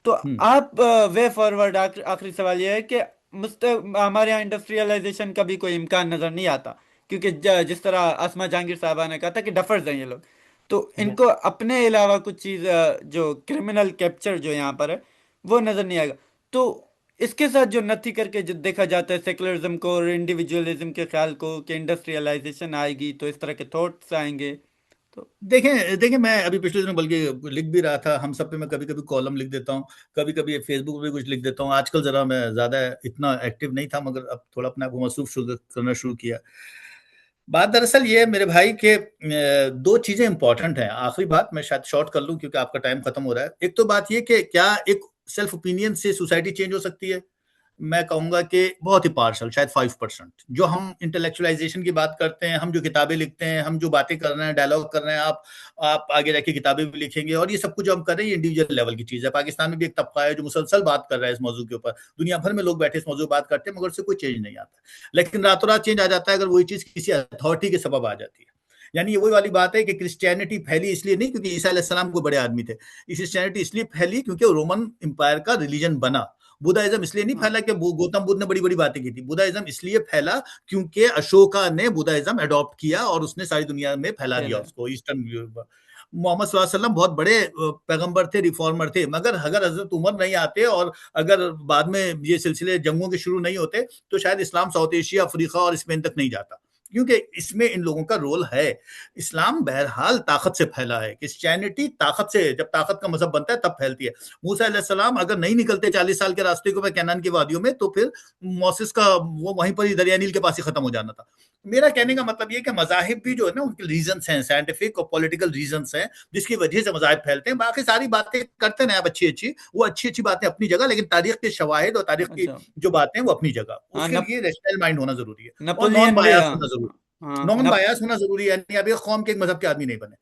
[SPEAKER 1] तो
[SPEAKER 2] हम्म।
[SPEAKER 1] आप वे फॉरवर्ड, आखिरी सवाल ये है कि हमारे यहाँ इंडस्ट्रियलाइजेशन का भी कोई इम्कान नजर नहीं आता, क्योंकि जिस तरह आसमा जहांगीर साहबा ने कहा था कि डफर्स हैं ये लोग। तो इनको अपने अलावा कुछ चीज जो क्रिमिनल कैप्चर जो यहाँ पर है वो नजर नहीं आएगा। तो इसके साथ जो नथी करके जो देखा जाता है सेकुलरिज्म को और इंडिविजुअलिज्म के ख्याल को कि इंडस्ट्रियलाइजेशन आएगी तो इस तरह के थॉट्स आएंगे। तो
[SPEAKER 2] देखें देखें, मैं अभी पिछले दिनों बल्कि लिख भी रहा था, हम सब पे मैं कभी कभी कॉलम लिख देता हूँ, कभी कभी फेसबुक पे कुछ लिख देता हूँ। आजकल जरा मैं ज्यादा इतना एक्टिव नहीं था, मगर अब थोड़ा अपने आप को मसरूफ करना शुरू किया। बात दरअसल ये है मेरे भाई के, दो चीजें इंपॉर्टेंट हैं। आखिरी बात मैं शायद शॉर्ट कर लूं क्योंकि आपका टाइम खत्म हो रहा है। एक तो बात ये कि क्या एक सेल्फ ओपिनियन से सोसाइटी चेंज हो सकती है? मैं कहूंगा कि बहुत ही पार्शल, शायद 5%। जो हम इंटेलेक्चुअलाइजेशन की बात करते हैं, हम जो किताबें लिखते हैं, हम जो बातें कर रहे हैं, डायलॉग कर रहे हैं, आप आगे जाके किताबें भी लिखेंगे, और ये सब कुछ जो हम कर रहे हैं ये इंडिविजुअल लेवल की चीज है। पाकिस्तान में भी एक तबका है जो मुसलसल बात कर रहा है इस मौजू के ऊपर, दुनिया भर में लोग बैठे इस मौजू बात करते हैं, मगर उससे कोई चेंज नहीं आता। लेकिन रातों रात चेंज आ जाता है अगर वही चीज किसी अथॉरिटी के सबब आ जाती है। यानी ये वही वाली बात है कि क्रिश्चियनिटी फैली इसलिए नहीं क्योंकि ईसा अलैहिस्सलाम को बड़े आदमी थे, क्रिश्चियनिटी इसलिए फैली क्योंकि रोमन एम्पायर का रिलीजन बना। बुद्धाइज्म इसलिए नहीं
[SPEAKER 1] हाँ।
[SPEAKER 2] फैला कि गौतम बुद्ध ने बड़ी बड़ी बातें की थी। बुद्धाइज्म इसलिए फैला क्योंकि अशोका ने बुद्धाइज्म अडॉप्ट किया और उसने सारी दुनिया में फैला दिया
[SPEAKER 1] पहले
[SPEAKER 2] उसको, ईस्टर्न। मोहम्मद सल्लल्लाहु अलैहि वसल्लम बहुत बड़े पैगंबर थे, रिफॉर्मर थे, मगर अगर हजरत उमर नहीं आते और अगर बाद में ये सिलसिले जंगों के शुरू नहीं होते तो शायद इस्लाम साउथ एशिया, अफ्रीका और स्पेन तक नहीं जाता, क्योंकि इसमें इन लोगों का रोल है। इस्लाम बहरहाल ताकत से फैला है, क्रिश्चियनिटी ताकत से, जब ताकत का मजहब बनता है तब फैलती है। मूसा अलैहिस्सलाम अगर नहीं निकलते 40 साल के रास्ते को कैनान की वादियों में, तो फिर मोसेस का वो वहीं पर ही दरिया नील के पास ही खत्म हो जाना था। मेरा कहने का मतलब ये कि मजाहिब भी जो है ना, उनके रीजंस हैं, साइंटिफिक और पॉलिटिकल रीजंस हैं, जिसकी वजह से मजाहिब फैलते हैं। बाकी सारी बातें करते हैं आप अच्छी अच्छी, वो अच्छी अच्छी बातें अपनी जगह, लेकिन तारीख के शवाहिद और तारीख की
[SPEAKER 1] अच्छा।
[SPEAKER 2] जो बातें हैं वो अपनी जगह,
[SPEAKER 1] हाँ,
[SPEAKER 2] उसके लिए रैशनल माइंड होना जरूरी है और नॉन
[SPEAKER 1] नेपोलियन भी,
[SPEAKER 2] बायास
[SPEAKER 1] हाँ।
[SPEAKER 2] होना जरूरी
[SPEAKER 1] हाँ,
[SPEAKER 2] है। नॉन बायास होना जरूरी है, यानी अभी कौम के एक मजहब के आदमी नहीं बने।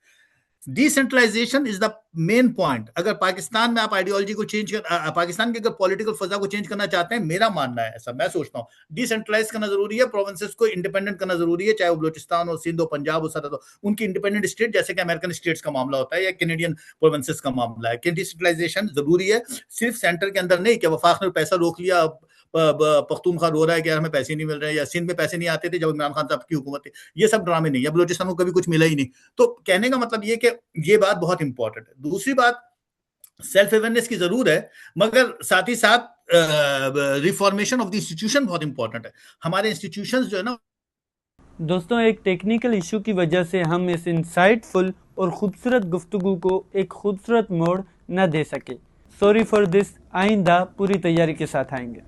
[SPEAKER 2] Decentralization is the main point. अगर पाकिस्तान में आप आइडियोलॉजी को चेंज कर, पाकिस्तान की अगर पॉलिटिकल फजा को चेंज करना चाहते हैं, मेरा मानना है ऐसा, मैं सोचता हूँ डिसेंट्रलाइज करना जरूरी है, प्रोविंसेस को इंडिपेंडेंट करना जरूरी है, चाहे वो बलोचिस्तान हो, सिंध हो, पंजाब हो, सरहद हो, उनकी इंडिपेंडेंट स्टेट, जैसे कि अमेरिकन स्टेट्स का मामला होता है या कैनेडियन प्रोविंसेस का मामला है, कि डिसेंट्रलाइजेशन जरूरी है। सिर्फ सेंटर के अंदर नहीं कि वफाक ने पैसा रोक लिया, पख्तूनख्वा रो रहा है कि यार हमें पैसे नहीं मिल रहे, या सिंध में पैसे नहीं आते थे जब इमरान खान साहब की हुकूमत थी, ये सब ड्रामे नहीं है। बलोचिस्तान को कभी कुछ मिला ही नहीं। तो कहने का मतलब ये कि ये बात बहुत इंपॉर्टेंट है। दूसरी बात, सेल्फ अवेयरनेस की जरूर है, मगर साथ ही साथ रिफॉर्मेशन ऑफ द इंस्टीट्यूशन बहुत इंपॉर्टेंट है। हमारे इंस्टीट्यूशन जो है ना,
[SPEAKER 1] दोस्तों एक टेक्निकल इशू की वजह से हम इस इंसाइटफुल और खूबसूरत गुफ्तगू को एक खूबसूरत मोड़ न दे सके। Sorry for this. आइंदा पूरी तैयारी के साथ आएंगे।